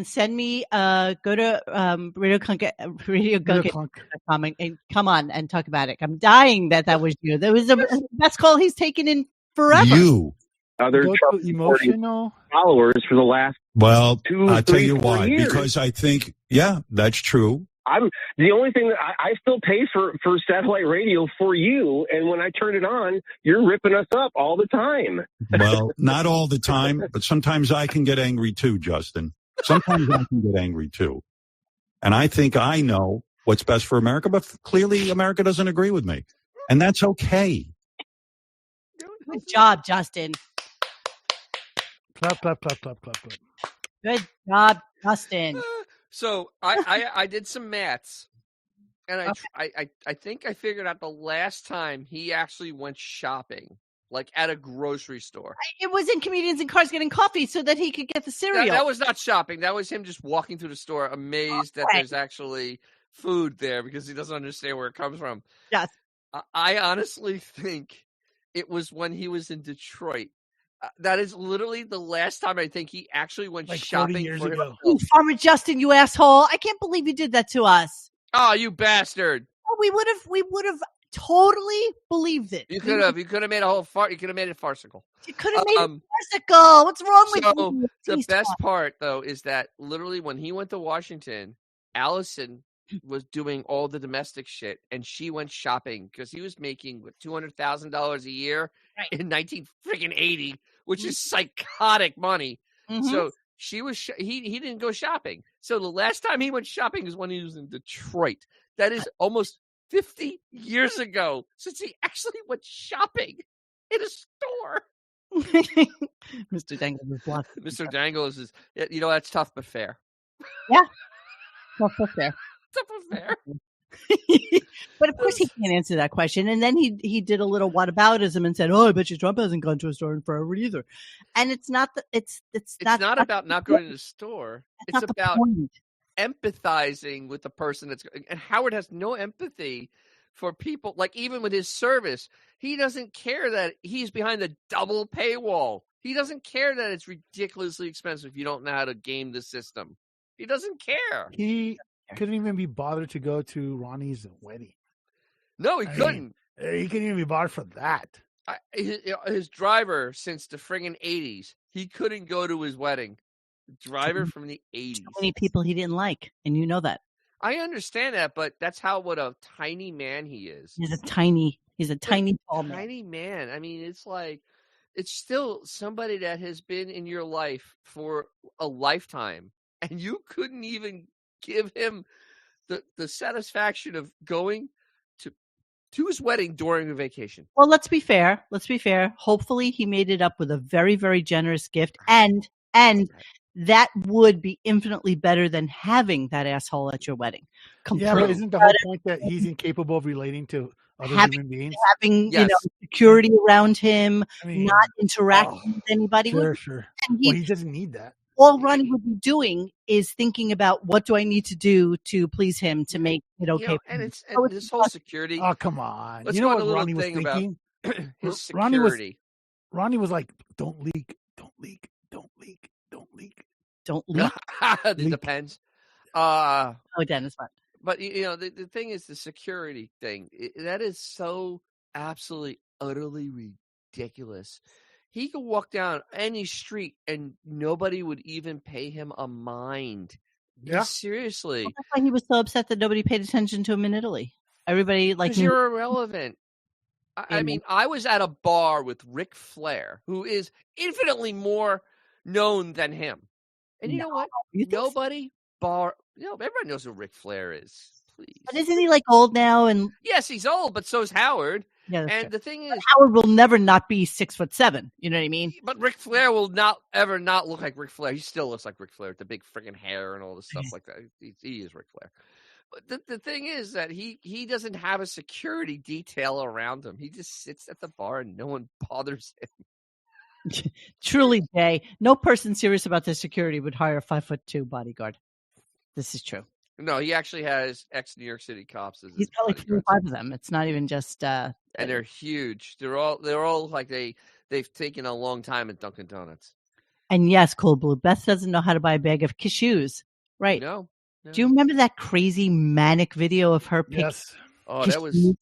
send me, go to RadioGunk.com and come on and talk about it. I'm dying that was you. That was the best call he's taken in forever. You. Other emotional followers for the last I'll tell you why. Years. Because I think, that's true. I'm the only thing that I still pay for satellite radio for you, and when I turn it on, you're ripping us up all the time. Well, not all the time, but sometimes I can get angry too, Justin. Sometimes I can get angry too, and I think I know what's best for America, but clearly America doesn't agree with me, and that's okay. Good job, Justin. Clap. Good job, Justin. So I did some maths, and I think I figured out the last time he actually went shopping, like at a grocery store. It was in Comedians in Cars getting coffee so that he could get the cereal. That was not shopping. That was him just walking through the store, amazed that there's actually food there because he doesn't understand where it comes from. Yes. I honestly think it was when he was in Detroit. That is literally the last time I think he actually went shopping 40 years ago. You Farmer Justin, you asshole! I can't believe you did that to us. Oh, you bastard! Oh, we would have totally believed it. You could have made a whole you could have made it farcical. You could have made it farcical. What's wrong with you? The best part though is that literally when he went to Washington, Allison was doing all the domestic shit, and she went shopping because he was making $200,000 a year in 1980, which is psychotic money. Mm-hmm. So she was he didn't go shopping. So the last time he went shopping is when he was in Detroit. That is almost 50 years ago since he actually went shopping in a store. Mr. Dangles is bluff. Mr. Dangles is, that's tough but fair. Yeah, tough but fair. Fair. But of course he can't answer that question. And then he did a little whataboutism and said, "Oh, I bet you Trump hasn't gone to a store in forever either." And it's not not about not going to the store. It's about empathizing with the person that's. And Howard has no empathy for people. Like even with his service, he doesn't care that he's behind the double paywall. He doesn't care that it's ridiculously expensive if you don't know how to game the system. He doesn't care. He couldn't even be bothered to go to Ronnie's wedding. No, he couldn't. He couldn't even be bothered for that. His driver since the friggin' 80s, he couldn't go to his wedding. The driver from the 80s. So many people he didn't like, and you know that. I understand that, but that's what a tiny man he is. He's a tiny tall man. Tiny man. I mean, it's like, it's still somebody that has been in your life for a lifetime, and you couldn't even give him the satisfaction of going to his wedding during a vacation. Well, let's be fair. Hopefully he made it up with a very, very generous gift, and that would be infinitely better than having that asshole at your wedding. Yeah, but isn't the whole point that he's incapable of relating to other human beings? Having security around him, not interacting with anybody. Sure. Well, he doesn't need that. All Ronnie would be doing is thinking about, what do I need to do to please him to make it okay. And this whole security. Oh, come on. Let's you know go what on Ronnie was thinking? His security. Ronnie was like, don't leak. It depends. Dennis, what? But the thing is, the security thing, that is so absolutely, utterly ridiculous. He could walk down any street and nobody would even pay him a mind. Yeah. Seriously. Well, that's why he was so upset that nobody paid attention to him in Italy. Everybody because you're irrelevant. I mean, I was at a bar with Ric Flair, who is infinitely more known than him. And you know what? Everybody knows who Ric Flair is. Please. But isn't he like old now? And yes, he's old, but so's Howard. Yeah, and the thing is, Howard will never not be 6'7". You know what I mean? But Ric Flair will not ever not look like Ric Flair. He still looks like Ric Flair with the big freaking hair and all the stuff like that. He is Ric Flair. But the thing is that he doesn't have a security detail around him. He just sits at the bar and no one bothers him. Truly, Jay, no person serious about their security would hire a 5'2" bodyguard. This is true. No, he actually has ex-New York City cops. He's got like 45 of them. It's not even just. And they're huge. They're all like they've taken a long time at Dunkin' Donuts. And yes, Cool Blue, Beth doesn't know how to buy a bag of cashews. Right. No. Do you remember that crazy manic video of her picking? Yes. Oh, that was.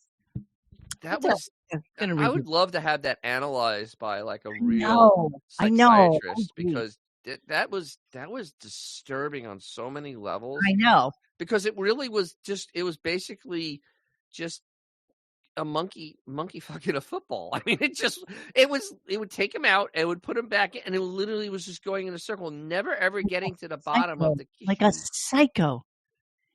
I would love to have that analyzed by like a real psychiatrist because that was disturbing on so many levels. I know. Because it really was basically just a monkey fucking a football. I mean, it would take him out, it would put him back in, and it literally was just going in a circle, never ever getting to the bottom of the key. Like a psycho.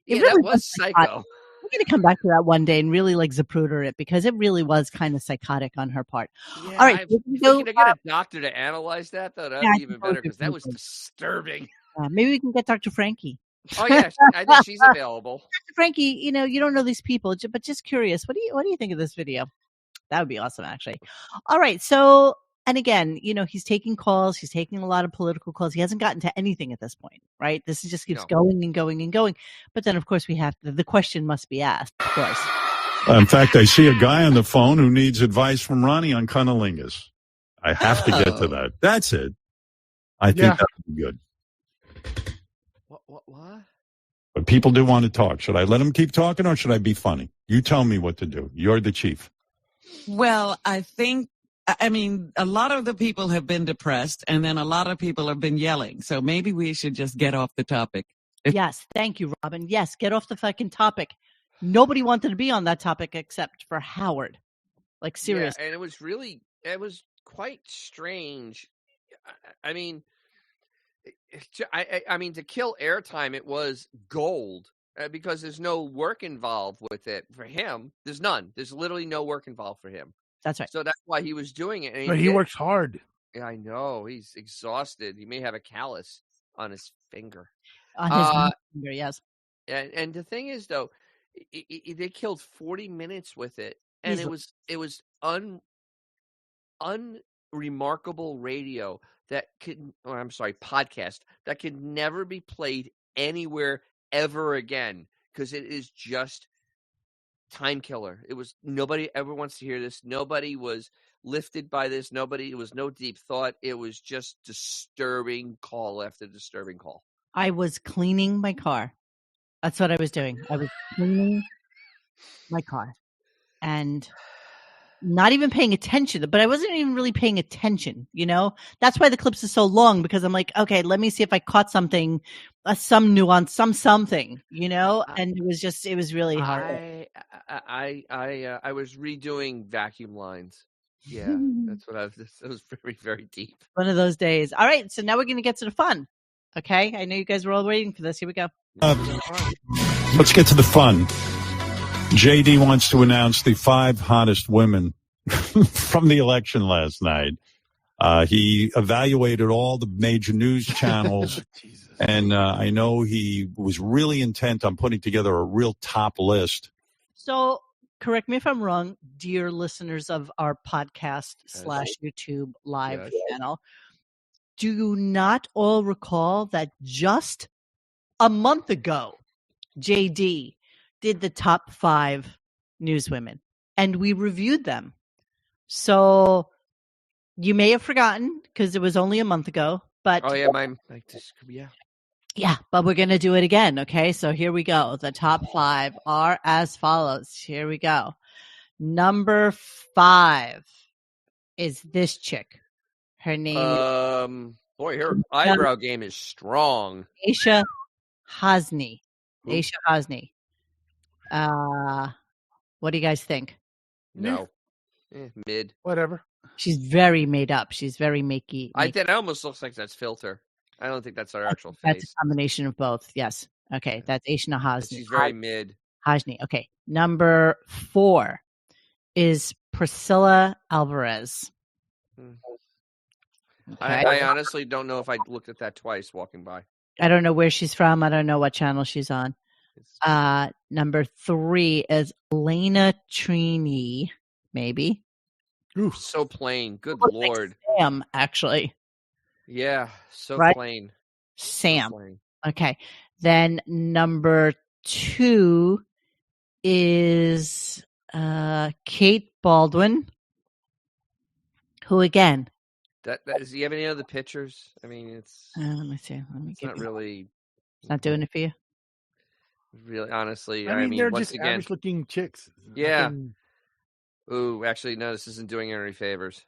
It really was psycho. We're going to come back to that one day and really like Zapruder it because it really was kind of psychotic on her part. Yeah, all right. Can I get a doctor to analyze that, though? That'd be even better because that was disturbing. Maybe we can get Dr. Frankie. Oh, yeah. I think she's available. Dr. Frankie, you don't know these people, but just curious. What do you think of this video? That would be awesome, actually. All right. So, and again, he's taking calls. He's taking a lot of political calls. He hasn't gotten to anything at this point, right? This just keeps going and going and going. But then, of course, the question must be asked, of course. In fact, I see a guy on the phone who needs advice from Ronnie on cunnilingus. I have to get to that. That's it. I think that would be good. What? But people do want to talk. Should I let them keep talking or should I be funny? You tell me what to do. You're the chief. Well, I mean, a lot of the people have been depressed and then a lot of people have been yelling. So maybe we should just get off the topic. Yes. Thank you, Robin. Yes. Get off the fucking topic. Nobody wanted to be on that topic except for Howard. Like, seriously. Yeah, and it was quite strange. I mean, to kill airtime, it was gold because there's no work involved with it for him. There's none. There's literally no work involved for him. That's right. So that's why he was doing it. But he works hard. Yeah, I know. He's exhausted. He may have a callus on his finger. On his finger, yes. And the thing is, though, they killed 40 minutes with it, and it was unremarkable radio podcast that could never be played anywhere ever again because it is just time killer. It was nobody ever wants to hear this. Nobody was lifted by this. It was no deep thought. It was just disturbing call after disturbing call. I was cleaning my car. That's what I was doing. I was cleaning my car. And not even paying attention, but I wasn't even really paying attention, That's why the clips are so long, because I'm like, okay, let me see if I caught something, some nuance, something, and it was really hard. I was redoing vacuum lines. Yeah, that's what it was very, very deep. One of those days. All right, so now we're going to get to the fun. Okay, I know you guys were all waiting for this. Here we go. Let's get to the fun. JD wants to announce the 5 hottest women from the election last night. He evaluated all the major news channels, and I know he was really intent on putting together a real top list. So, correct me if I'm wrong, dear listeners of our podcast / YouTube live channel. Do you not all recall that just a month ago, JD did the top 5 newswomen, and we reviewed them? So you may have forgotten because it was only a month ago. But yeah, but we're gonna do it again. Okay, so here we go. The top 5 are as follows. Here we go. Number 5 is this chick. Her name. Boy, her eyebrow game is strong. Aisha Hasni. Aisha Hasni. What do you guys think? No. Mid. Whatever. She's very made up. She's very makey. That almost looks like that's filter. I don't think that's her actual face. That's a combination of both. Yes. Okay. That's Aisha Hasni. She's very mid. Hasni. Okay. Number 4 is Priscilla Alvarez. Okay. I honestly don't know if I looked at that twice walking by. I don't know where she's from. I don't know what channel she's on. Number 3 is Elena Trini, maybe. Oof. So plain. Good Lord. Like Sam, actually. Yeah, so plain. Sam. So plain. Okay. Then number 2 is Kate Baldwin, who again. Does he have any other pictures? I mean, it's. Let me see. It's not really. It's not doing it for you. Really, honestly, I mean they're once just again, average-looking chicks. Yeah. Ooh, actually, no. This isn't doing any favors.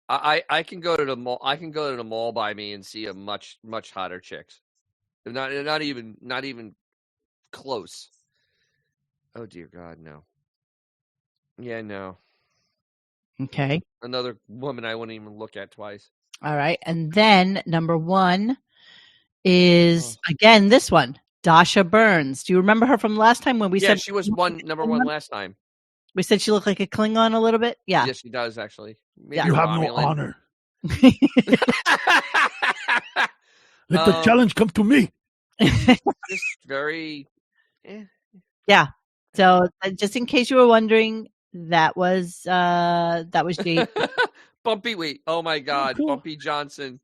I can go to the mall. I can go to the mall by me and see a much hotter chicks. They're not even close. Oh dear God, no. Yeah, no. Okay. Another woman I wouldn't even look at twice. All right, and then number 1 is again this one, Dasha Burns. Do you remember her from last time when we said she was number 1 last time? We said she looked like a Klingon a little bit. Yeah. Yes, she does actually. Maybe you have no honor. Let the challenge come to me. Just very. Yeah. So just in case you were wondering, that was Jade. Bumpy. Wait. Oh my God, Bumpy Johnson.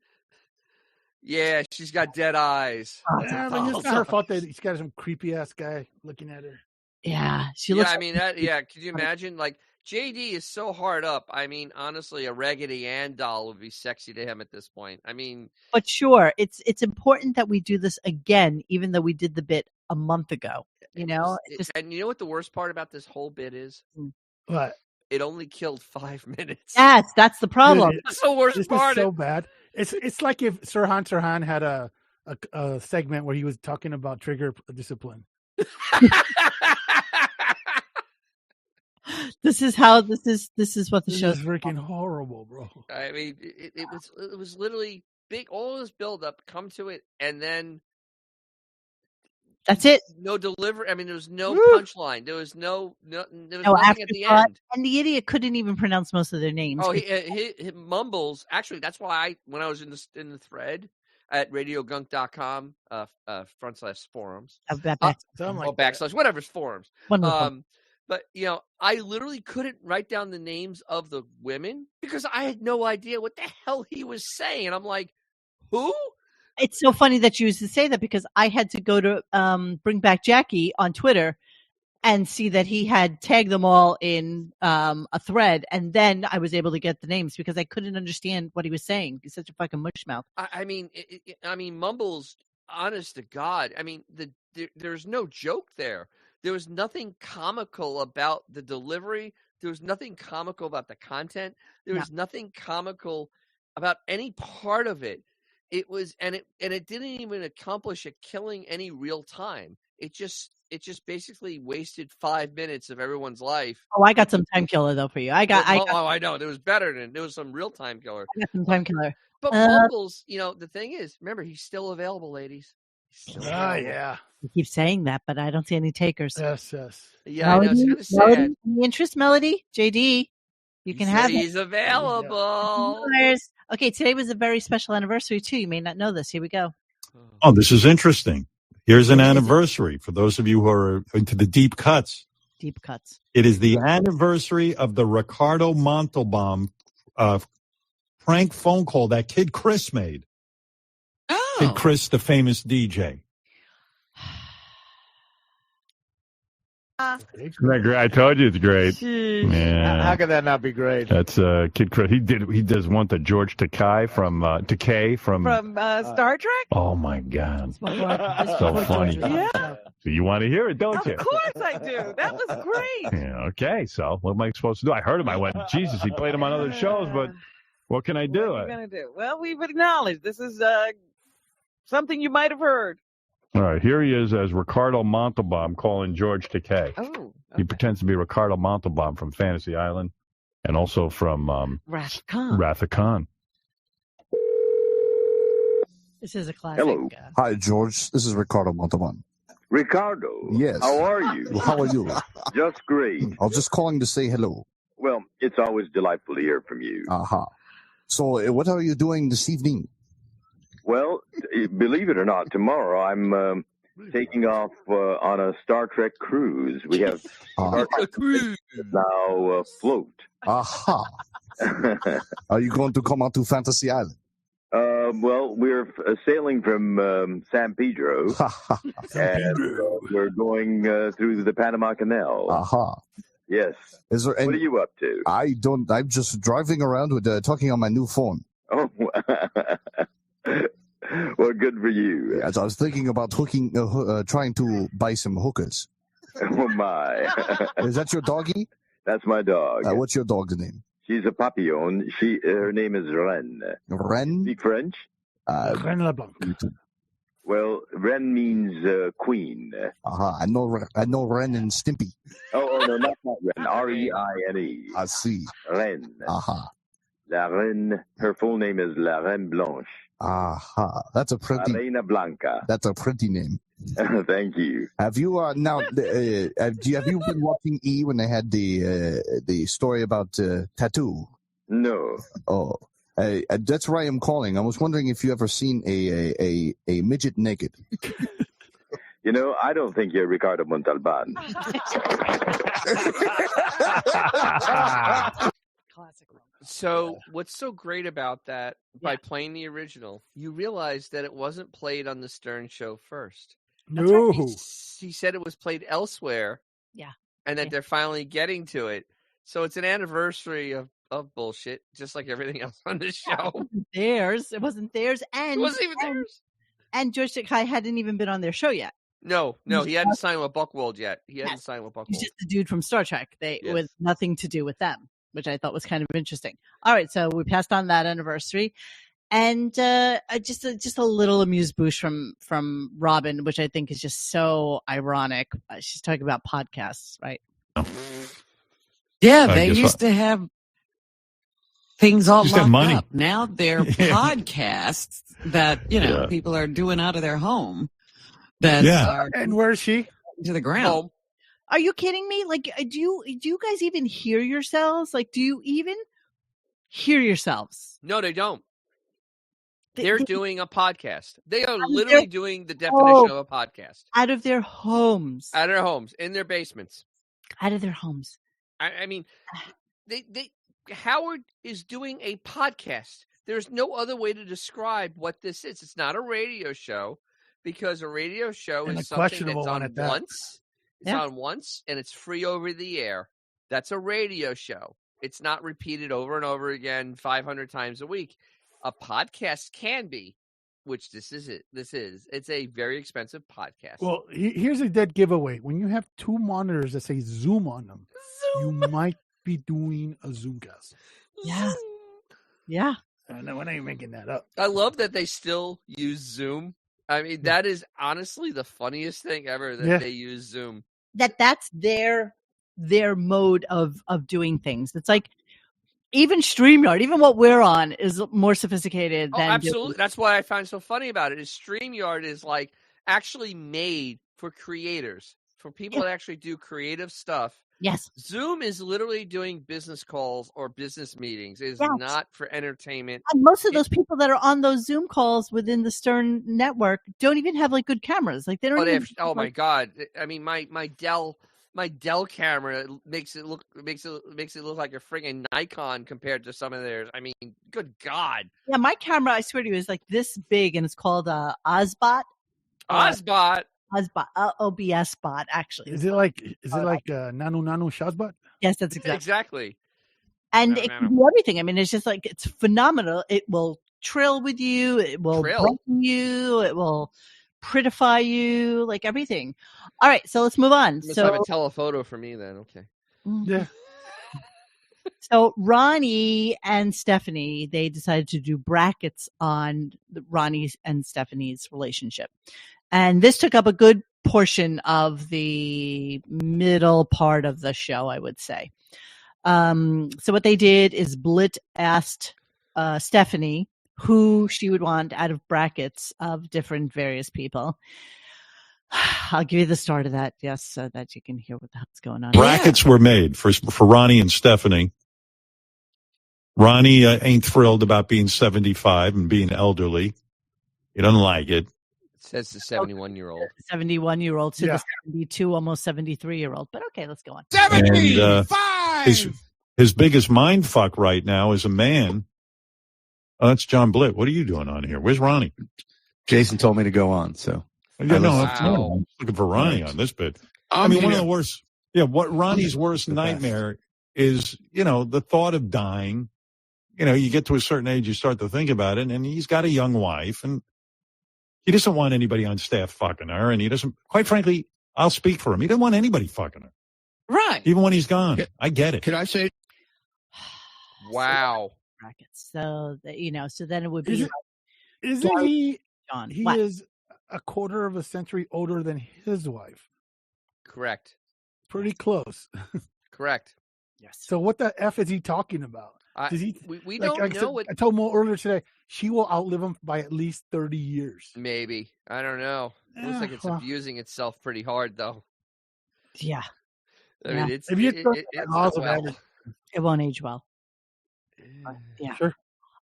Yeah, she's got dead eyes. Yeah, I mean, it's not her fault that she's got some creepy ass guy looking at her. Yeah, she looks. Yeah, I mean that. Yeah, could you imagine? Like JD is so hard up. I mean, honestly, a Raggedy Ann doll would be sexy to him at this point. I mean, but sure, it's important that we do this again, even though we did the bit a month ago. And you know what the worst part about this whole bit is? What? It only killed 5 minutes. Yes, that's the problem. Dude, that's the worst part. Is so bad. It's like if Sirhan had a segment where he was talking about trigger discipline. This is what the show is. Freaking horrible, bro. I mean, it was literally big. All this build up, come to it, and then that's it. No delivery. I mean, there was no punchline. There was nothing at the end. And the idiot couldn't even pronounce most of their names. Oh, he mumbles. Actually, that's why when I was in the thread at RadioGunk.com /forums. / whatever's forums. But I literally couldn't write down the names of the women because I had no idea what the hell he was saying. And I'm like, who? It's so funny that you used to say that because I had to go to Bring Back Jackie on Twitter and see that he had tagged them all in a thread, and then I was able to get the names because I couldn't understand what he was saying. He's such a fucking mushmouth. I mean, mumbles. Honest to God, I mean, there's no joke there. There was nothing comical about the delivery. There was nothing comical about the content. There was nothing comical about any part of it. It was, and it didn't even accomplish killing any real time. It just basically wasted 5 minutes of everyone's life. Oh, I got some time killer though for you. I know. There was some real time killer. I got some time killer. But Mumbles, the thing is, remember, he's still available, ladies. Yeah. You keep saying that, but I don't see any takers. Yes. Yeah, Melody, I know. It's kind of sad. Any interest, Melody? JD, you can have it. He's available. Okay, today was a very special anniversary too. You may not know this. Here we go. Oh, this is interesting. Here's an anniversary for those of you who are into the deep cuts. Deep cuts. It is the anniversary of the Ricardo Montalban prank phone call that Kid Chris made. Oh. Kid Chris, the famous DJ. Isn't that great? I told you it's great. Yeah. How could that not be great? That's Kid Chris. He does one to George Takei from Star Trek. Oh my God, so funny. Yeah. So you want to hear it, don't you? Of course I do. That was great. Yeah. Okay. So what am I supposed to do? I heard him. I went, Jesus. He played him on other shows, but what can I do? What are you gonna do? Well, we've acknowledged this is something you might have heard. All right, here he is as Ricardo Montalban calling George Takei. Oh, okay. He pretends to be Ricardo Montalban from Fantasy Island and also from Wrath of Khan. This is a classic. Hello. Hi, George. This is Ricardo Montalban. Ricardo? Yes. How are you? How are you? Just great. I was just calling to say hello. Well, it's always delightful to hear from you. So, what are you doing this evening? Well, believe it or not, tomorrow I'm taking off on a Star Trek cruise. We have Star Trek cruise now afloat. Aha. Are you going to come out to Fantasy Island? Well, we're sailing from San Pedro, and we're going through the Panama Canal. Aha. Yes. Is there any... What are you up to? I'm just driving around with talking on my new phone. Oh. Well, good for you. Yes, I was thinking about trying to buy some hookers. Oh, my. Is that your doggy? That's my dog. What's your dog's name? She's a papillon. Her name is Ren. Ren? Speak French? Ren LeBlanc. Well, Ren means queen. I know Ren and Stimpy. Oh, no, not Ren. R-E-I-N-E. I see. Ren. La Reine, her full name is La Reine Blanche. That's a pretty. Reina Blanca. That's a pretty name. Thank you. Have you have you been watching E when they had the story about tattoo? No. Oh, that's why I'm calling. I was wondering if you ever seen a midget naked. I don't think you're Ricardo Montalban. Classic. So what's so great about that, by playing the original, you realize that it wasn't played on the Stern Show first. No. He said it was played elsewhere. Yeah. And that they're finally getting to it. So it's an anniversary of bullshit, just like everything else on the show. It wasn't theirs. And it wasn't even theirs. And George Takei hadn't even been on their show yet. No, he hadn't signed with Buckworld yet. He's just the dude from Star Trek. With nothing to do with them, which I thought was kind of interesting. All right, so we passed on that anniversary, and just a little amuse-bouche from Robin, which I think is just so ironic. She's talking about podcasts, right? Yeah, they used to have things all locked up. Now they're podcasts that people are doing out of their home. And where's she? To the ground. Are you kidding me? Like, do you guys even hear yourselves? Like, do you even hear yourselves? No, they don't. They're doing a podcast. They are literally doing the definition of a podcast. Out of their homes. Out of their homes. In their basements. Out of their homes. I mean, Howard is doing a podcast. There's no other way to describe what this is. It's not a radio show, because a radio show is something that's on once. It's on once, and it's free over the air. That's a radio show. It's not repeated over and over again 500 times a week. A podcast can be, which this is it. It's a very expensive podcast. Well, here's a dead giveaway. When you have two monitors that say Zoom on them, you might be doing a Zoomcast. Yeah. Yeah. No, we're not even making that up. I love that they still use Zoom. I mean, that is honestly the funniest thing ever that they use Zoom. That's their mode of doing things. It's like even StreamYard, even what we're on, is more sophisticated than absolutely. That's what I find so funny about it. Is StreamYard is like actually made for creators, for people that actually do creative stuff. Yes. Zoom is literally doing business calls or business meetings. It is not for entertainment. And most of those people that are on those Zoom calls within the Stern network don't even have like good cameras. Like they don't. My God! I mean, my Dell camera makes it look like a friggin' Nikon compared to some of theirs. I mean, good God! Yeah, my camera, I swear to you, is like this big, and it's called OSBot. OSBot. OBS bot, actually. Is it like Nanu Shazbot? Yes, that's exactly. And it can do everything. I mean, it's just like, it's phenomenal. It will trill with you. It will brighten you. It will prettify you, like everything. All right, so let's move on. Must have a telephoto for me then. Okay. Yeah. So Ronnie and Stephanie, they decided to do brackets on Ronnie and Stephanie's relationship. And this took up a good portion of the middle part of the show, I would say. So what they did is Blit asked Stephanie who she would want out of brackets of different various people. I'll give you the start of that, yes, so that you can hear what the hell's going on. Brackets were made for Ronnie and Stephanie. Ronnie ain't thrilled about being 75 and being elderly. He doesn't like it. Says the 71-year-old. 71-year-old to the 72, almost 73-year-old. But okay, let's go on. 75! And, his biggest mind fuck right now is a man. Oh, that's John Blitt. What are you doing on here? Where's Ronnie? Jason told me to go on, so. Yeah, I'm looking for Ronnie on this bit. I mean, one of the worst. Yeah, what Ronnie's worst nightmare is, the thought of dying. You get to a certain age, you start to think about it, and he's got a young wife, and he doesn't want anybody on staff fucking her, and he doesn't, quite frankly, I'll speak for him. He doesn't want anybody fucking her. Right. Even when he's gone. I get it. Can I say? Wow. Brackets. So, so then it would be. Isn't he? John, he is a quarter of a century older than his wife. Correct. Pretty close. Correct. Yes. So what the F is he talking about? We don't know what. I told Mo earlier today, she will outlive him by at least 30 years. Maybe. I don't know. Looks like it's abusing itself pretty hard, though. Yeah. I mean, it's it won't age well. Yeah. Sure.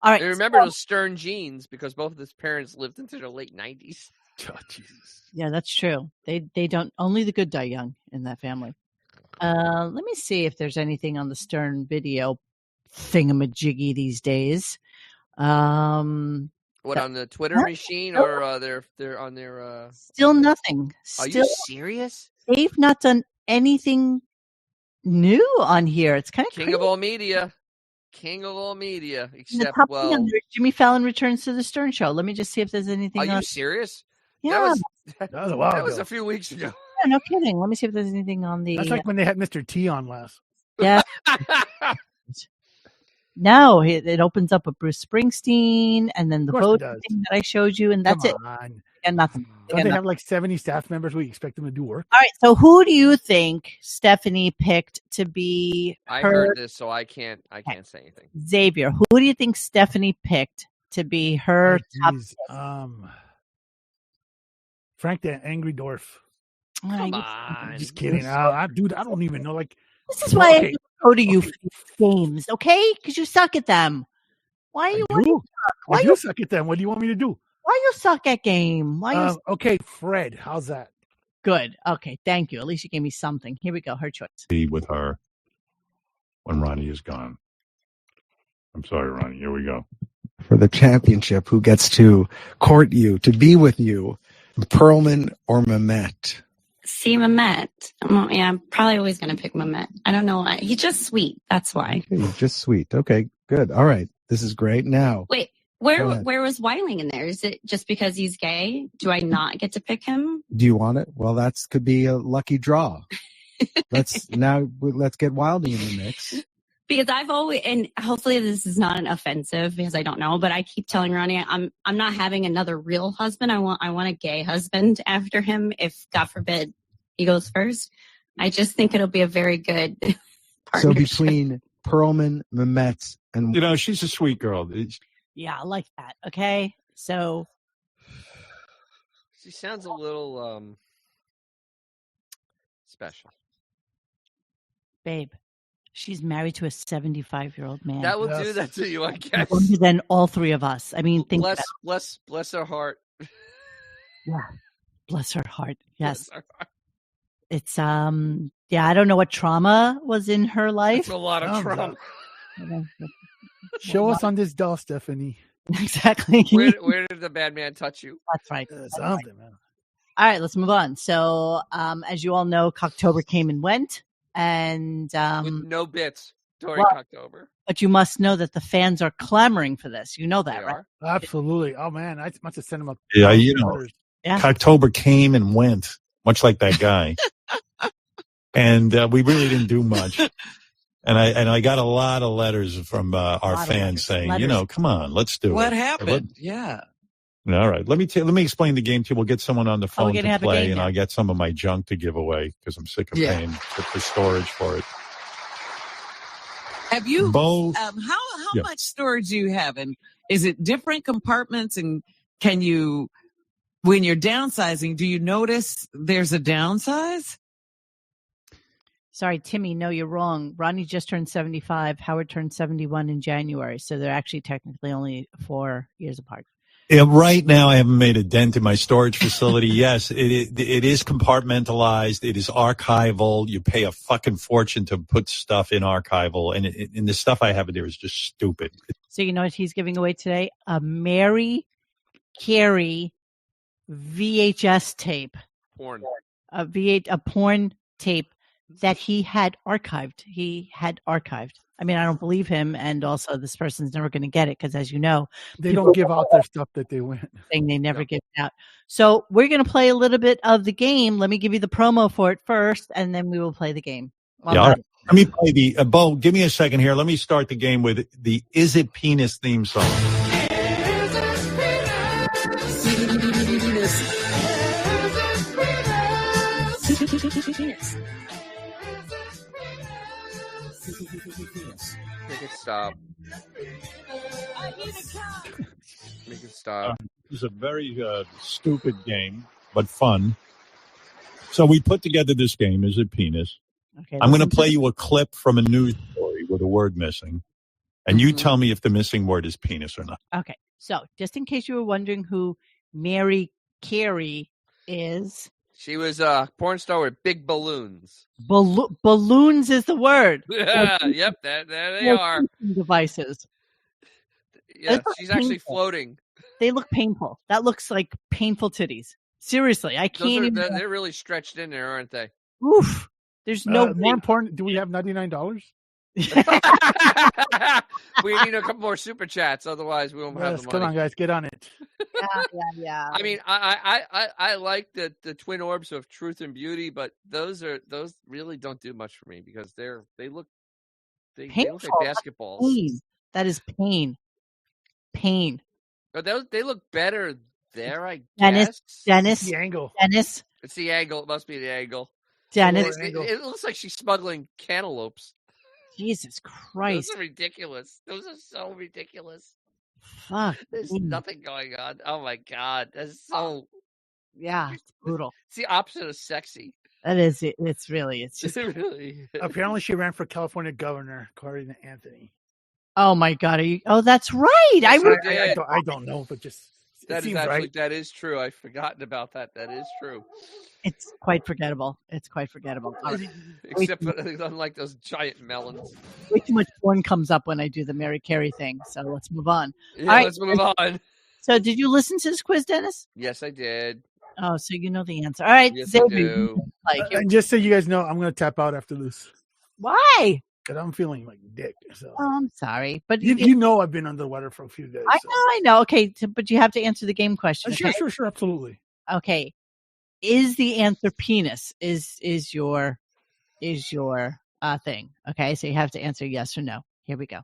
All right. And remember those Stern genes, because both of his parents lived into their late 90s. Oh, Jesus. Yeah, that's true. They don't, only the good die young in that family. Let me see if there's anything on the Stern video thingamajiggy these days. What, on the Twitter machine, or they're on their still nothing. Are you serious? They've not done anything new on here. It's kind of King of all media. Except Jimmy Fallon returns to the Stern Show. Let me just see if there's anything. Are you serious? Yeah, that was a few weeks ago. Yeah, no kidding. Let me see if there's anything on the. That's like when they had Mr. T on last. Yeah. No, it opens up with Bruce Springsteen, and then the vote thing that I showed you, and that's it. And nothing. Don't they have like 70 staff members? We expect them to do work. All right. So, who do you think Stephanie picked to be? I heard this, so I can't say anything. Xavier, who do you think Stephanie picked to be her top? Frank the Angry Dwarf. Come on. Just kidding. Dude, I don't even know. Like, this is why I go to you for these games, okay? Because you suck at them. Why you suck at them? What do you want me to do? Why you suck at game? Okay, Fred. How's that? Good. Okay, thank you. At least you gave me something. Here we go. Her choice. Be with her when Ronnie is gone. I'm sorry, Ronnie. Here we go. For the championship, who gets to court you, to be with you, Perlman or Mehmet? See, Mehmet. I'm probably always going to pick Mehmet. I don't know why. He's just sweet. That's why. Okay, he's just sweet. Okay, good. All right. This is great. Now. Wait, where was Weiling in there? Is it just because he's gay? Do I not get to pick him? Do you want it? Well, could be a lucky draw. Let's get Wilding in the mix. Because I've always, and hopefully this is not an offensive because I don't know, but I keep telling Ronnie I'm not having another real husband. I want a gay husband after him. If God forbid he goes first, I just think it'll be a very good So partnership. between Perlman, Mehmet, and she's a sweet girl. Yeah, I like that. Okay, so She sounds a little special, babe. She's married to a 75-year-old man. That will do that to you, I guess. Younger than all three of us. I mean, think about it. Bless her heart. Yeah, bless her heart. Yes, Bless her heart. it's yeah. I don't know what trauma was in her life. It's a lot of trauma. Show us on this doll, Stephanie. Exactly. Where did the bad man touch you? That's right. Something, man. All right, let's move on. So, as you all know, Cocktober came and went, and With no bits during October. But you must know that the fans are clamoring for this. You know that, right? Absolutely. Oh man, I must have sent him up. Yeah, Yeah. October came and went, much like that guy. And we really didn't do much. And I got a lot of letters from our fans saying, come on, let's do it. What happened? Yeah. All right. Let me explain the game to you. We'll get someone on the phone to play, and now. I'll get some of my junk to give away because I'm sick of paying for storage for it. Have you, Bo, how much storage do you have? And is it different compartments? And can you, when you're downsizing, do you notice there's a downsize? Sorry, Timmy, no, you're wrong. Ronnie just turned 75. Howard turned 71 in January. So they're actually technically only 4 years apart. Yeah, right now, I haven't made a dent in my storage facility. Yes, it is compartmentalized. It is archival. You pay a fucking fortune to put stuff in archival. And the stuff I have in there is just stupid. So you know what he's giving away today? A Mary Carey VHS tape. Porn. A porn tape that he had archived. I mean, I don't believe him. And also this person's never going to get it because, as you know, they don't give out their stuff that they win. Thing they never give it out. So we're going to play a little bit of the game. Let me give you the promo for it first, and then we will play the game. All right. Let me play the, Bo, give me a second here. Let me start the game with the Is It Penis theme song. Make it stop. Make it stop. It was a very stupid game, but fun. So we put together this game, Is It Penis? Okay, I'm going to play you a clip from a news story with a word missing. And you tell me if the missing word is penis or not. Okay. So just in case you were wondering who Mary Carey is. She was a porn star with big balloons. Balloons is the word. Yeah, yep, there they are. Devices. Yeah, she's actually floating. They look painful. That looks like painful titties. Seriously, I can't They're really stretched in there, aren't they? Oof. There's no more important. Do we have $99? We need a couple more super chats, otherwise we won't have the money. Come on, guys, get on it. Yeah. I mean, I like the twin orbs of Truth and Beauty, but those really don't do much for me because they look like basketballs. Pain. That is pain. But they look better there, I guess. Dennis, the angle. Dennis, it's the angle. It must be the angle. Dennis, it looks like she's smuggling cantaloupes. Jesus Christ. Those are ridiculous. Those are so ridiculous. Fuck. There's nothing going on. Oh my God. That's so. Yeah, it's brutal. It's the opposite of sexy. That is it. It's just. It really is. Apparently, she ran for California governor, according to Anthony. Oh my God. Oh, that's right. Yes, I don't know, but just. That is actually right. That is true. I've forgotten about that. That is true. It's quite forgettable. Except unlike those giant melons. Way too much porn comes up when I do the Mary Carey thing. So let's move on. Yeah, all right, let's move on. So did you listen to this quiz, Dennis? Yes, I did. Oh, so you know the answer. All right. Yes, I do. And just so you guys know, I'm going to tap out after this. Why? Because I'm feeling like dick. So. Oh, I'm sorry, but you know I've been underwater for a few days. I know. Okay, but you have to answer the game question. Sure, okay? Sure, absolutely. Okay, is the answer penis? Is your thing. Okay, so you have to answer yes or no. Here we go.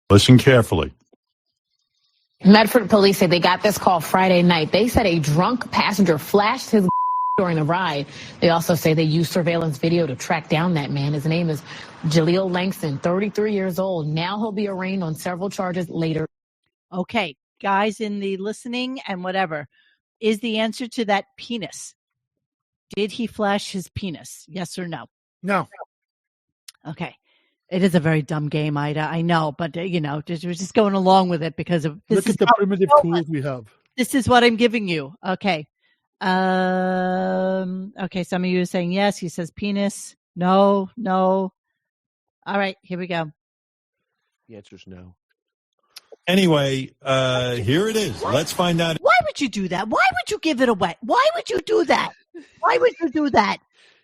Listen carefully. Medford police say they got this call Friday night. They said a drunk passenger flashed his during the ride. They also say they used surveillance video to track down that man. His name is Jaleel Langston, 33 years old. Now he'll be arraigned on several charges later. Okay, guys in the listening and whatever, is the answer to that penis? Did he flash his penis? Yes or no? No. Okay. It is a very dumb game, Ida. I know, but we're just going along with it because of this. Look at the primitive tools we have. This is what I'm giving you. Okay. Okay. Some of you are saying yes. He says penis. No. All right. Here we go. The answer's no. Anyway, here it is. Let's find out. Why would you do that? Why would you give it away? Why would you do that? Why would you do that?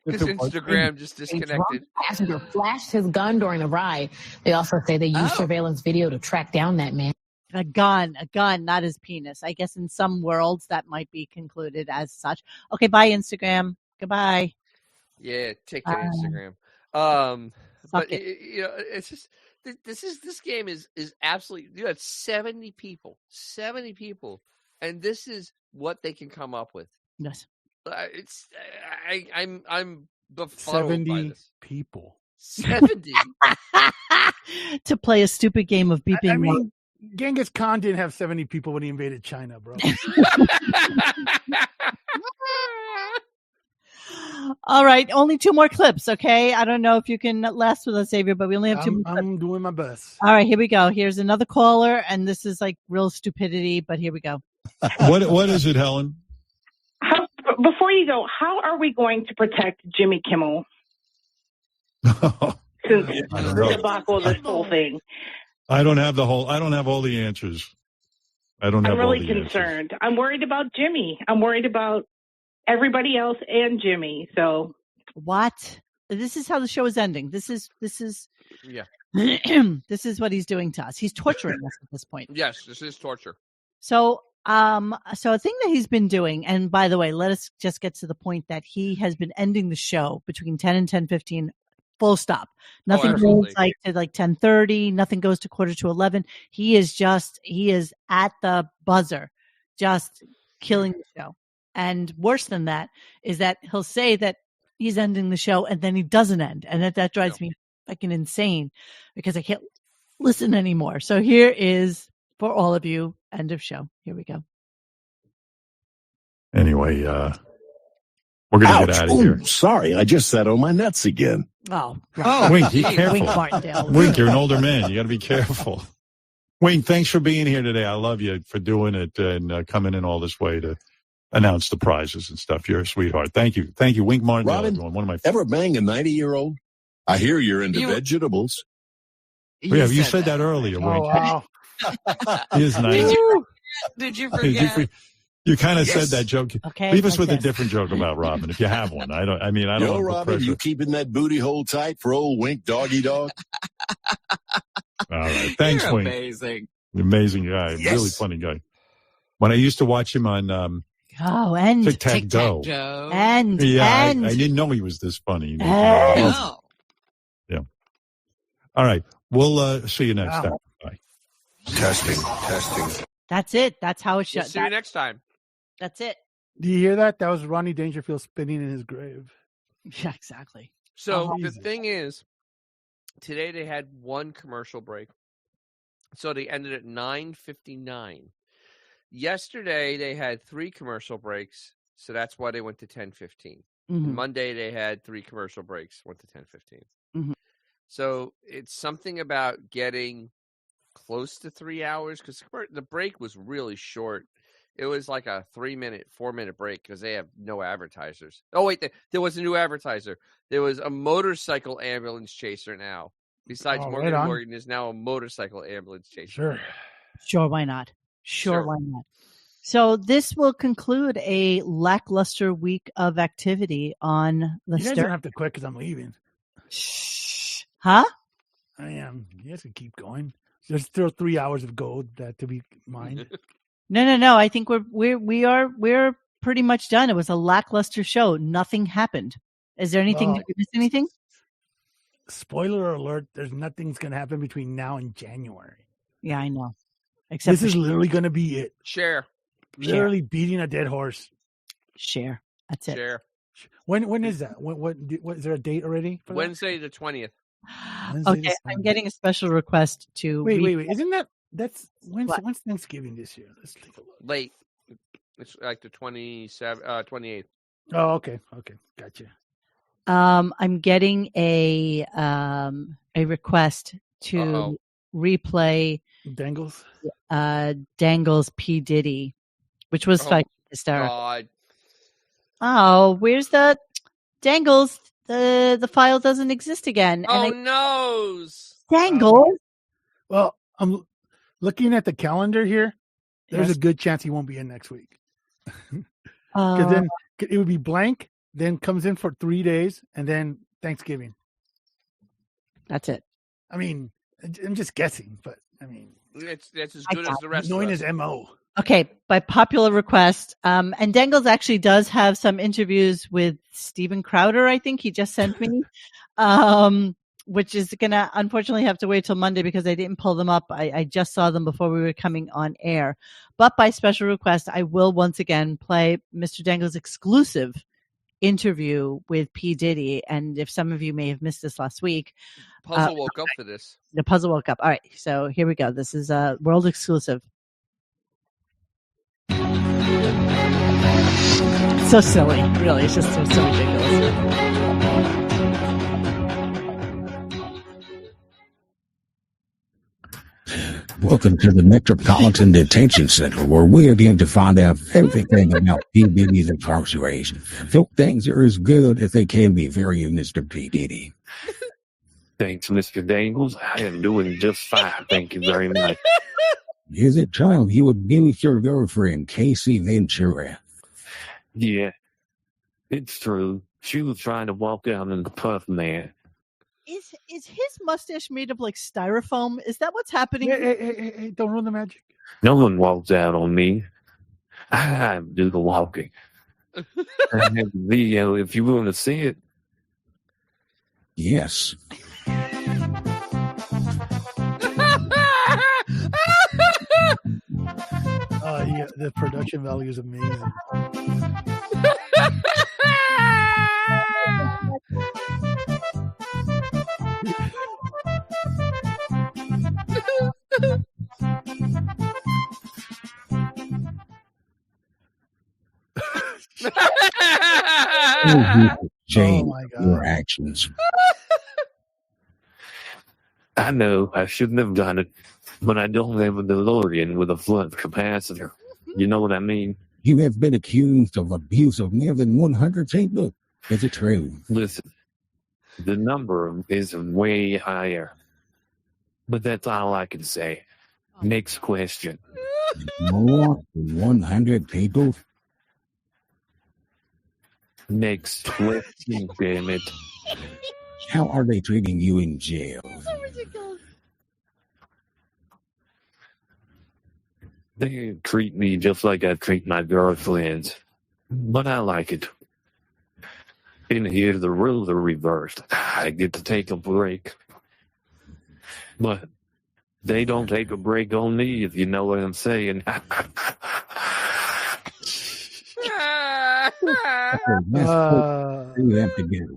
Because Instagram just disconnected. Passenger flashed his gun during the ride. They also say they used surveillance video to track down that man. A gun, not his penis. I guess in some worlds that might be concluded as such. Okay, bye Instagram. Goodbye. Yeah, take that Instagram. But it's just this game is absolutely. You had 70 people, and this is what they can come up with. Yes. I'm befuddled 70 by this. people. 70 to play a stupid game of beeping. I mean, Genghis Khan didn't have 70 people when he invaded China, bro. All right, only 2 more clips, okay? I don't know if you can last with us, Xavier, but we only have 2 more clips. I'm doing my best. All right, here we go. Here's another caller, and this is like real stupidity, but here we go. What is it, Helen? Before you go, how are we going to protect Jimmy Kimmel? Since the debacle of this whole thing. I don't have all the answers. I'm really concerned. Answers. I'm worried about Jimmy. I'm worried about everybody else and Jimmy. So what? This is how the show is ending. This is yeah. This is what he's doing to us. He's torturing us at this point. Yes, this is torture. So a thing that he's been doing, and by the way, let us just get to the point that he has been ending the show between 10 and 10:15, full stop. Nothing goes like to 10:30. Nothing goes to 11:15. He is at the buzzer, just killing the show. And worse than that is that he'll say that he's ending the show and then he doesn't end. And that drives me fucking insane because I can't listen anymore. So here is for all of you, end of show. Here we go. Anyway, we're going to get out of here. Sorry, I just sat on my nuts again. Oh, Wink, be careful. Wink, Martindale. Wink, you're an older man. You got to be careful. Wink, thanks for being here today. I love you for doing it and coming in all this way to announce the prizes and stuff. You're a sweetheart. Thank you. Wink Martindale. Robin, one of my ever bang a 90-year-old? I hear you're into vegetables. You said that earlier, Wink. Wow. He is nice. Did you forget? You kind of said that joke. Okay, leave us with a different joke about Robin if you have one. I don't Yo, want Robin, you keeping that booty hole tight for old Wink Doggy Dog? All right. Thanks, You're Wink. Amazing guy. Yes. Really funny guy. When I used to watch him on and Tic-Tac-Toe. And I didn't know he was this funny. Oh. Yeah. All right. We'll see you next time. Bye. Testing. That's it. That's how it should. See you next time. That's it. Do you hear that? That was Ronnie Dangerfield spinning in his grave. Yeah, exactly. So the thing is, today they had one commercial break. So they ended at 9:59. Yesterday they had 3 commercial breaks. So that's why they went to 10:15. Mm-hmm. Monday they had 3 commercial breaks, went to 10:15. Mm-hmm. So it's something about getting close to 3 hours because the break was really short. It was like a 3-minute, 4-minute break because they have no advertisers. Oh, wait, there was a new advertiser. There was a motorcycle ambulance chaser now. Besides Morgan & Morgan, there's now a motorcycle ambulance chaser. Sure, why not? Sure, why not? So this will conclude a lackluster week of activity on the You guys don't have to quit because I'm leaving. Huh? I am. You guys can keep going. There's still 3 hours of gold to be mined. No. I think we're pretty much done. It was a lackluster show. Nothing happened. Is there anything? Well, Did we miss anything? Spoiler alert, there's nothing's going to happen between now and January. Yeah, I know. Except this is literally going to be it. Share. Literally beating a dead horse. Share. That's it. Share. When is that? What is there a date already? For Wednesday the 20th. Okay, I'm getting a special request to wait. Isn't that's when's Thanksgiving this year? Let's take a look. Late. It's like the 28th. Oh, okay. Gotcha. I'm getting a request to replay Dangles. Dangle's P. Diddy, which was fucking hysterical. God. Oh, where's the Dangles? The file doesn't exist again. Oh, no. Dangles. Well, I'm looking at the calendar here. There's a good chance he won't be in next week. Because then it would be blank, then comes in for 3 days, and then Thanksgiving. That's it. I mean, I'm just guessing, but I mean, that's as good as the rest knowing of us. his MO. Okay, by popular request. And Dangles actually does have some interviews with Steven Crowder, I think he just sent me, which is going to unfortunately have to wait till Monday because I didn't pull them up. I just saw them before we were coming on air. But by special request, I will once again play Mr. Dangles' exclusive interview with P. Diddy. And if some of you may have missed this last week. Puzzle woke up for this. The puzzle woke up. All right, so here we go. This is a world exclusive. So silly, really. It's just so ridiculous. Welcome to the Metropolitan Detention Center, where we are going to find out everything about P. Diddy's incarceration. So things are as good as they can be for you, Mr. P. Diddy. Thanks, Mr. Dangles. I am doing just fine. Thank you very much. Is it time you would be with your girlfriend, Casey Ventura? Yeah, it's true. She was trying to walk out in the puff, man. Is his mustache made of like styrofoam? Is that what's happening? Hey, don't ruin the magic. No one walks out on me. I do the walking. I have the video if you want to see it. Yes. Yeah, the production value is amazing. Change your actions. I know I shouldn't have done it, but I don't have a DeLorean with a flood capacitor. You know what I mean? You have been accused of abuse of more than 100 people. Is it true? Listen, the number is way higher. But that's all I can say. Next question. More than 100 people? Next question, damn it. How are they treating you in jail? So ridiculous. They treat me just like I treat my girlfriends. But I like it. In here, the rules are reversed. I get to take a break. But they don't take a break on me, if you know what I'm saying. You have to get it.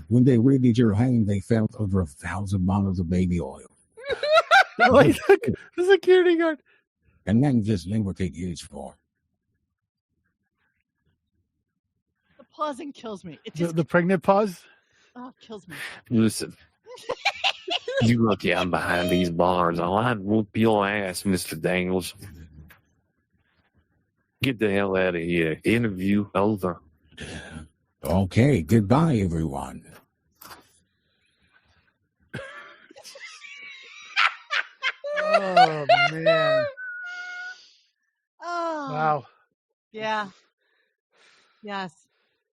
When they raided your home, they found over 1,000 bottles of baby oil. Like the security guard. And then just what they use for. The pausing kills me. It just The pregnant pause? Oh, kills me. Listen. You lucky I'm behind these bars. I'll whoop your ass, Mr. Dangles. Get the hell out of here. Interview over. Okay, goodbye, everyone. Oh, man. Oh. Wow. Yeah. Yes.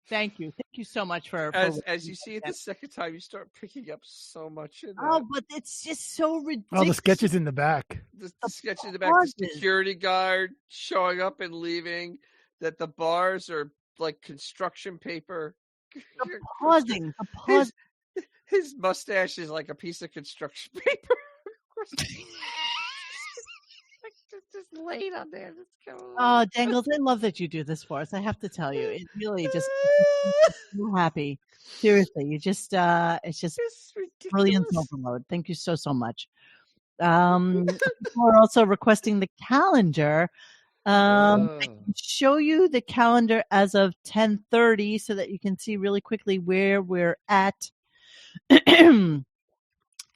Thank you. Thank you so much for As you see it the second time, you start picking up so much in that. Oh, but it's just so ridiculous. Oh, the sketches in the back. The sketch in the back, the security guard showing up and leaving, that the bars are like construction paper. The pausing. The pause. His mustache is like a piece of construction paper. Just laid on there. Oh, Dangles, I love that you do this for us. I have to tell you, it really just makes me so happy. Seriously, you just it's just brilliance overload. Thank you so much. People are also requesting the calendar. I can show you the calendar as of 10:30 so that you can see really quickly where we're at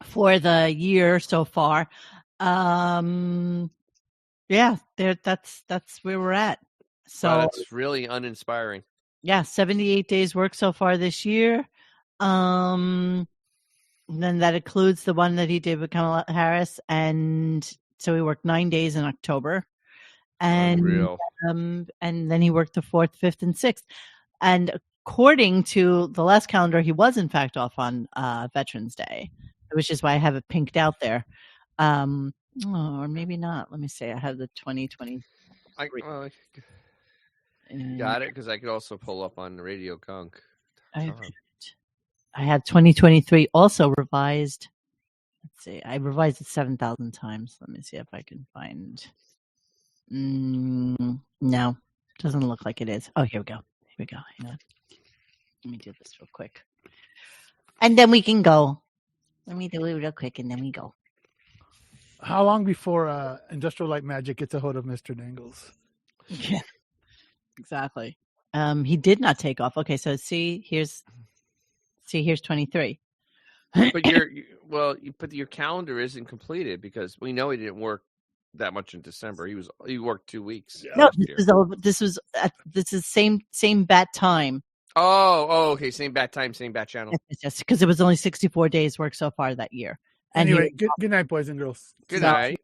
for the year so far. Yeah, that's where we're at. So wow, that's really uninspiring. Yeah, 78 days work so far this year. And then that includes the one that he did with Kamala Harris, and so he worked 9 days in October. And then he worked the 4th, 5th, and 6th. And according to the last calendar, he was in fact off on Veterans Day, which is why I have it pinked out there. Or maybe not. Let me see. I have the 2020. Got it, because I could also pull up on RadioGunk. I have 2023 also revised. Let's see. I revised it 7,000 times. Let me see if I can find. No, doesn't look like it is. Oh, here we go. Hang on. Let me do this real quick. And then we can go. Let me do it real quick and then we go. How long before Industrial Light Magic gets a hold of Mr. Dangles? Yeah, exactly. He did not take off. Okay, so here's 23. But your calendar isn't completed because we know he didn't work that much in December. He worked 2 weeks. No, this is same bat time. Oh, okay, same bat time, same bat channel. Yes, because it was only 64 days work so far that year. And anyway, good night, boys and girls. Good night.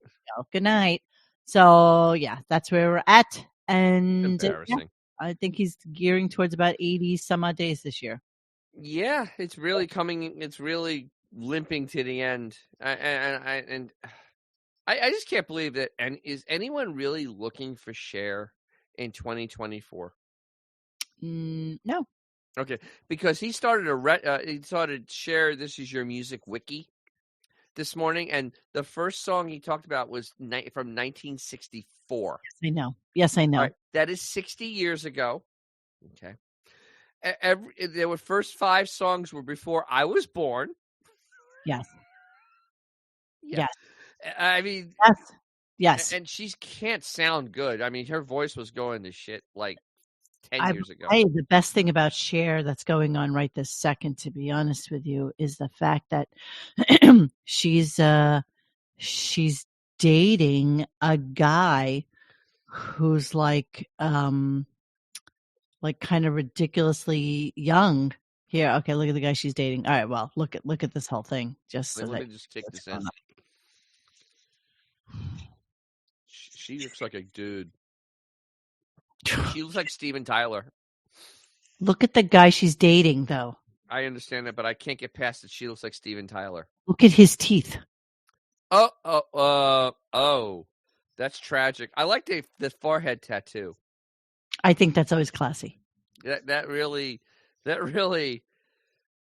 Good night. So yeah, that's where we're at. And embarrassing. I think he's gearing towards about 80 some odd days this year. Yeah, it's really coming. It's really limping to the end. I just can't believe that. And is anyone really looking for Cher in 2024? No. Okay, because he started Cher. This is your music wiki this morning, and the first song he talked about was from 1964. Yes, I know. Right, that is 60 years ago. Okay. There were first 5 songs were before I was born. Yes. Yeah. Yes. I mean, yes. And she can't sound good. I mean, her voice was going to shit like 10 years ago. Hey, the best thing about Cher that's going on right this second, to be honest with you, is the fact that she's dating a guy who's like kind of ridiculously young. Here, okay, look at the guy she's dating. All right, well, look at this whole thing. Let me just take this in. She looks like a dude. She looks like Steven Tyler. Look at the guy she's dating, though. I understand that, but I can't get past it. She looks like Steven Tyler. Look at his teeth. Oh, that's tragic. I like the forehead tattoo. I think that's always classy. That really.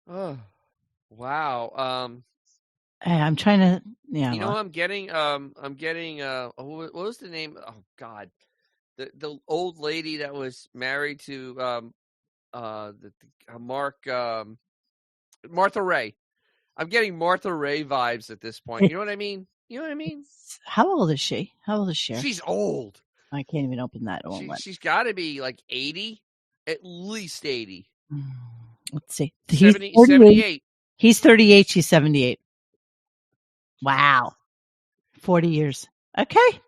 Oh, wow. I'm trying to. Yeah. You know, I'm getting. What was the name? Oh God. The old lady that was married to Martha Ray. I'm getting Martha Ray vibes at this point. You know what I mean? How old is she? Cher? She's old. I can't even open that. She's got to be like 80, at least 80. Let's see. 78. He's 38. She's 78. Wow. 40 years. Okay.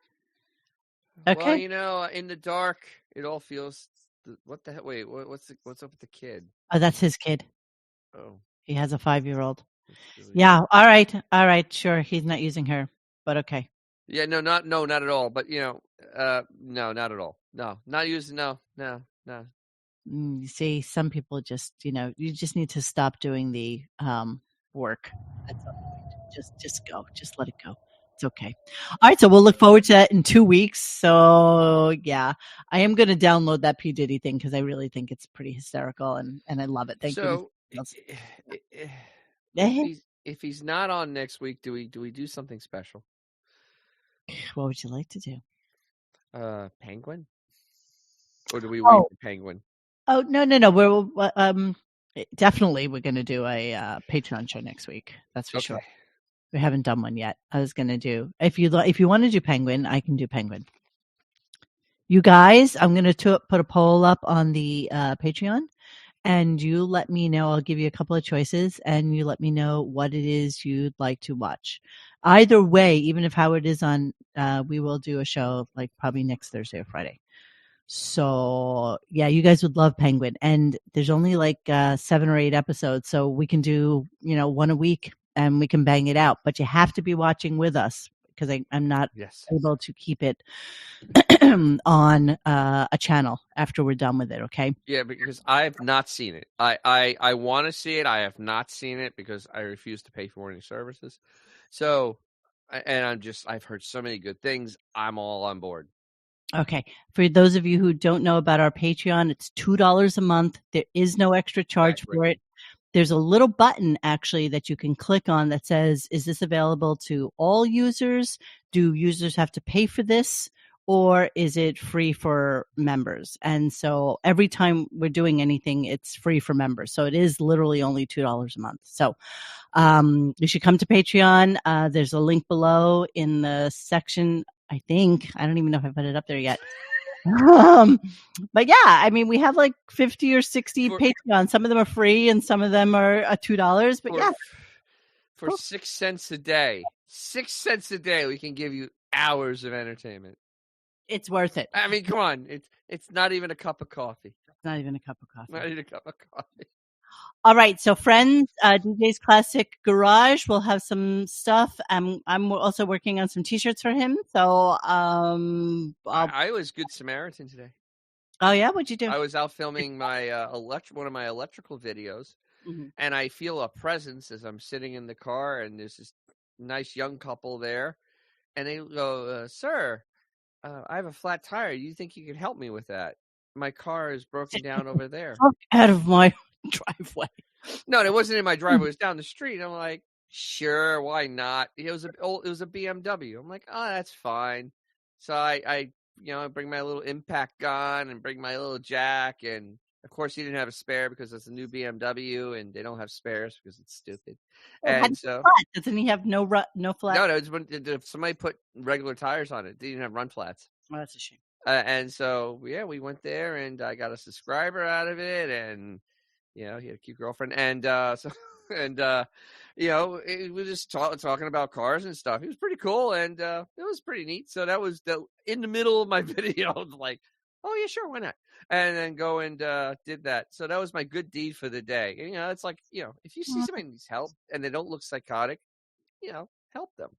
Well, you know, in the dark, it all feels. What the hell? Wait, what's up with the kid? Oh, that's his kid. Oh, he has a 5-year-old. Yeah. All right. Sure, he's not using her, but okay. Yeah. No, not at all. But you know, no, not at all. No, not using. No. You see, some people just, you just need to stop doing the work. At some point. Just go. Just let it go. It's okay. All right, so we'll look forward to that in 2 weeks. So yeah, I am going to download that P. Diddy thing because I really think it's pretty hysterical and I love it. Thank you. If he's not on next week, do we do something special? What would you like to do? Penguin? Or do we wait for Penguin? Oh, no. We're definitely we're going to do a Patreon show next week. That's for sure. We haven't done one yet. I was going to do if you want to do Penguin, I can do Penguin. You guys, I'm going to put a poll up on the Patreon, and you let me know. I'll give you a couple of choices, and you let me know what it is you'd like to watch. Either way, even if Howard is on, we will do a show like probably next Thursday or Friday. So yeah, you guys would love Penguin, and there's only like 7 or 8 episodes, so we can do one a week and we can bang it out. But you have to be watching with us because I'm not able to keep it on a channel after we're done with it. Okay? Yeah, because I have not seen it. I want to see it. I have not seen it because I refuse to pay for any services. So, and I've heard so many good things. I'm all on board. Okay. For those of you who don't know about our Patreon, it's $2 a month. There is no extra charge for it. There's a little button actually that you can click on that says, is this available to all users? Do users have to pay for this? Or is it free for members? And so every time we're doing anything, it's free for members. So it is literally only $2 a month. So you should come to Patreon. There's a link below in the section. I think, I don't even know if I put it up there yet. But yeah, I mean, we have like 50 or 60 Patreons. Some of them are free and some of them are $2. But for 6 cents a day, we can give you hours of entertainment. It's worth it. I mean, come on. It's not even a cup of coffee. It's not even a cup of coffee. Not even a cup of coffee. All right, so friends, DJ's Classic Garage will have some stuff. I'm also working on some T-shirts for him. So I was Good Samaritan today. Oh yeah, what'd you do? I was out filming my one of my electrical videos, and I feel a presence as I'm sitting in the car, and there's this nice young couple there, and they go, "Sir, I have a flat tire. You think you could help me with that? My car is broken down over there." Out of my driveway. No, it wasn't in my driveway. It was down the street. I'm like, sure, why not? It was a BMW. I'm like, oh, that's fine. So I bring my little impact gun and bring my little jack, and of course he didn't have a spare because it's a new BMW and they don't have spares because it's stupid. And so doesn't he have no flat? No, it's when somebody put regular tires on it. They didn't have run flats. Oh, that's a shame. And so we went there, and I got a subscriber out of it, and he had a cute girlfriend, and we were just talking about cars and stuff. He was pretty cool, and it was pretty neat. So that was in the middle of my video. I was like, oh yeah, sure, why not? And then go and did that. So that was my good deed for the day. And, it's like, if you see somebody needs help and they don't look psychotic, help them.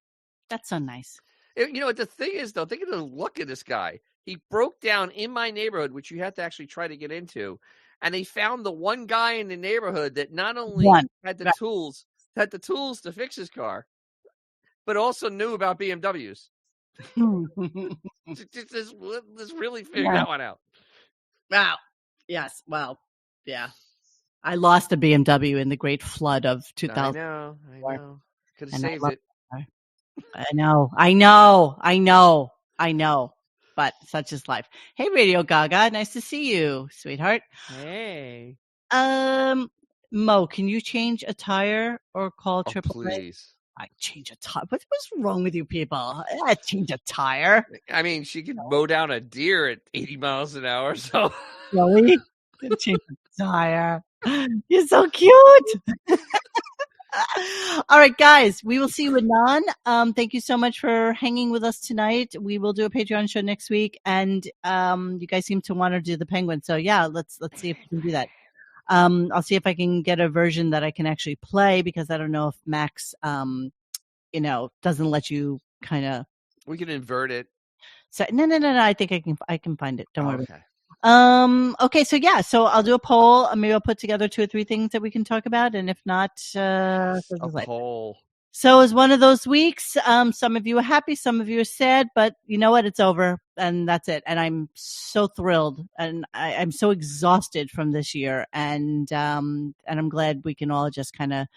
That's so nice. The thing is, though, think of the look of this guy. He broke down in my neighborhood, which you have to actually try to get into. And they found the one guy in the neighborhood that not only had the tools to fix his car, but also knew about BMWs. Just really figured that one out. Wow. Yes. Well, yeah. I lost a BMW in the great flood of 2000. I know. Could have saved it. I know. But such is life. Hey, Radio Gaga. Nice to see you, sweetheart. Hey. Mo, can you change a tire or call AAA? Please. I change a tire. What's wrong with you people? I change a tire. I mean, she could mow down a deer at 80 miles an hour. So really, change a tire. You're so cute. All right, guys, we will see you with Nan. Thank you so much for hanging with us tonight. We will do a Patreon show next week, and you guys seem to want to do the Penguin. So yeah, let's see if we can do that. I'll see if I can get a version that I can actually play because I don't know if Max, doesn't let you kind of. We can invert it. So no. I think I can find it. Don't worry. Okay. Okay. So yeah. So I'll do a poll. Maybe I'll put together 2 or 3 things that we can talk about, and if not, a poll. So it was one of those weeks. Some of you are happy, some of you are sad, but you know what? It's over. and that's it. And I'm so thrilled, and I'm so exhausted from this year, and I'm glad we can all just kind of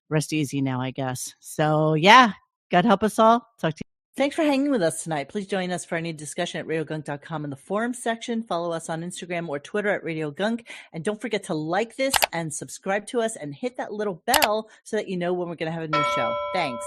rest easy now, I guess. So yeah, God help us all. Talk to you. Thanks for hanging with us tonight. Please join us for any discussion at RadioGunk.com in the forums section. Follow us on Instagram or Twitter at RadioGunk. And don't forget to like this and subscribe to us and hit that little bell so that you know when we're going to have a new show. Thanks.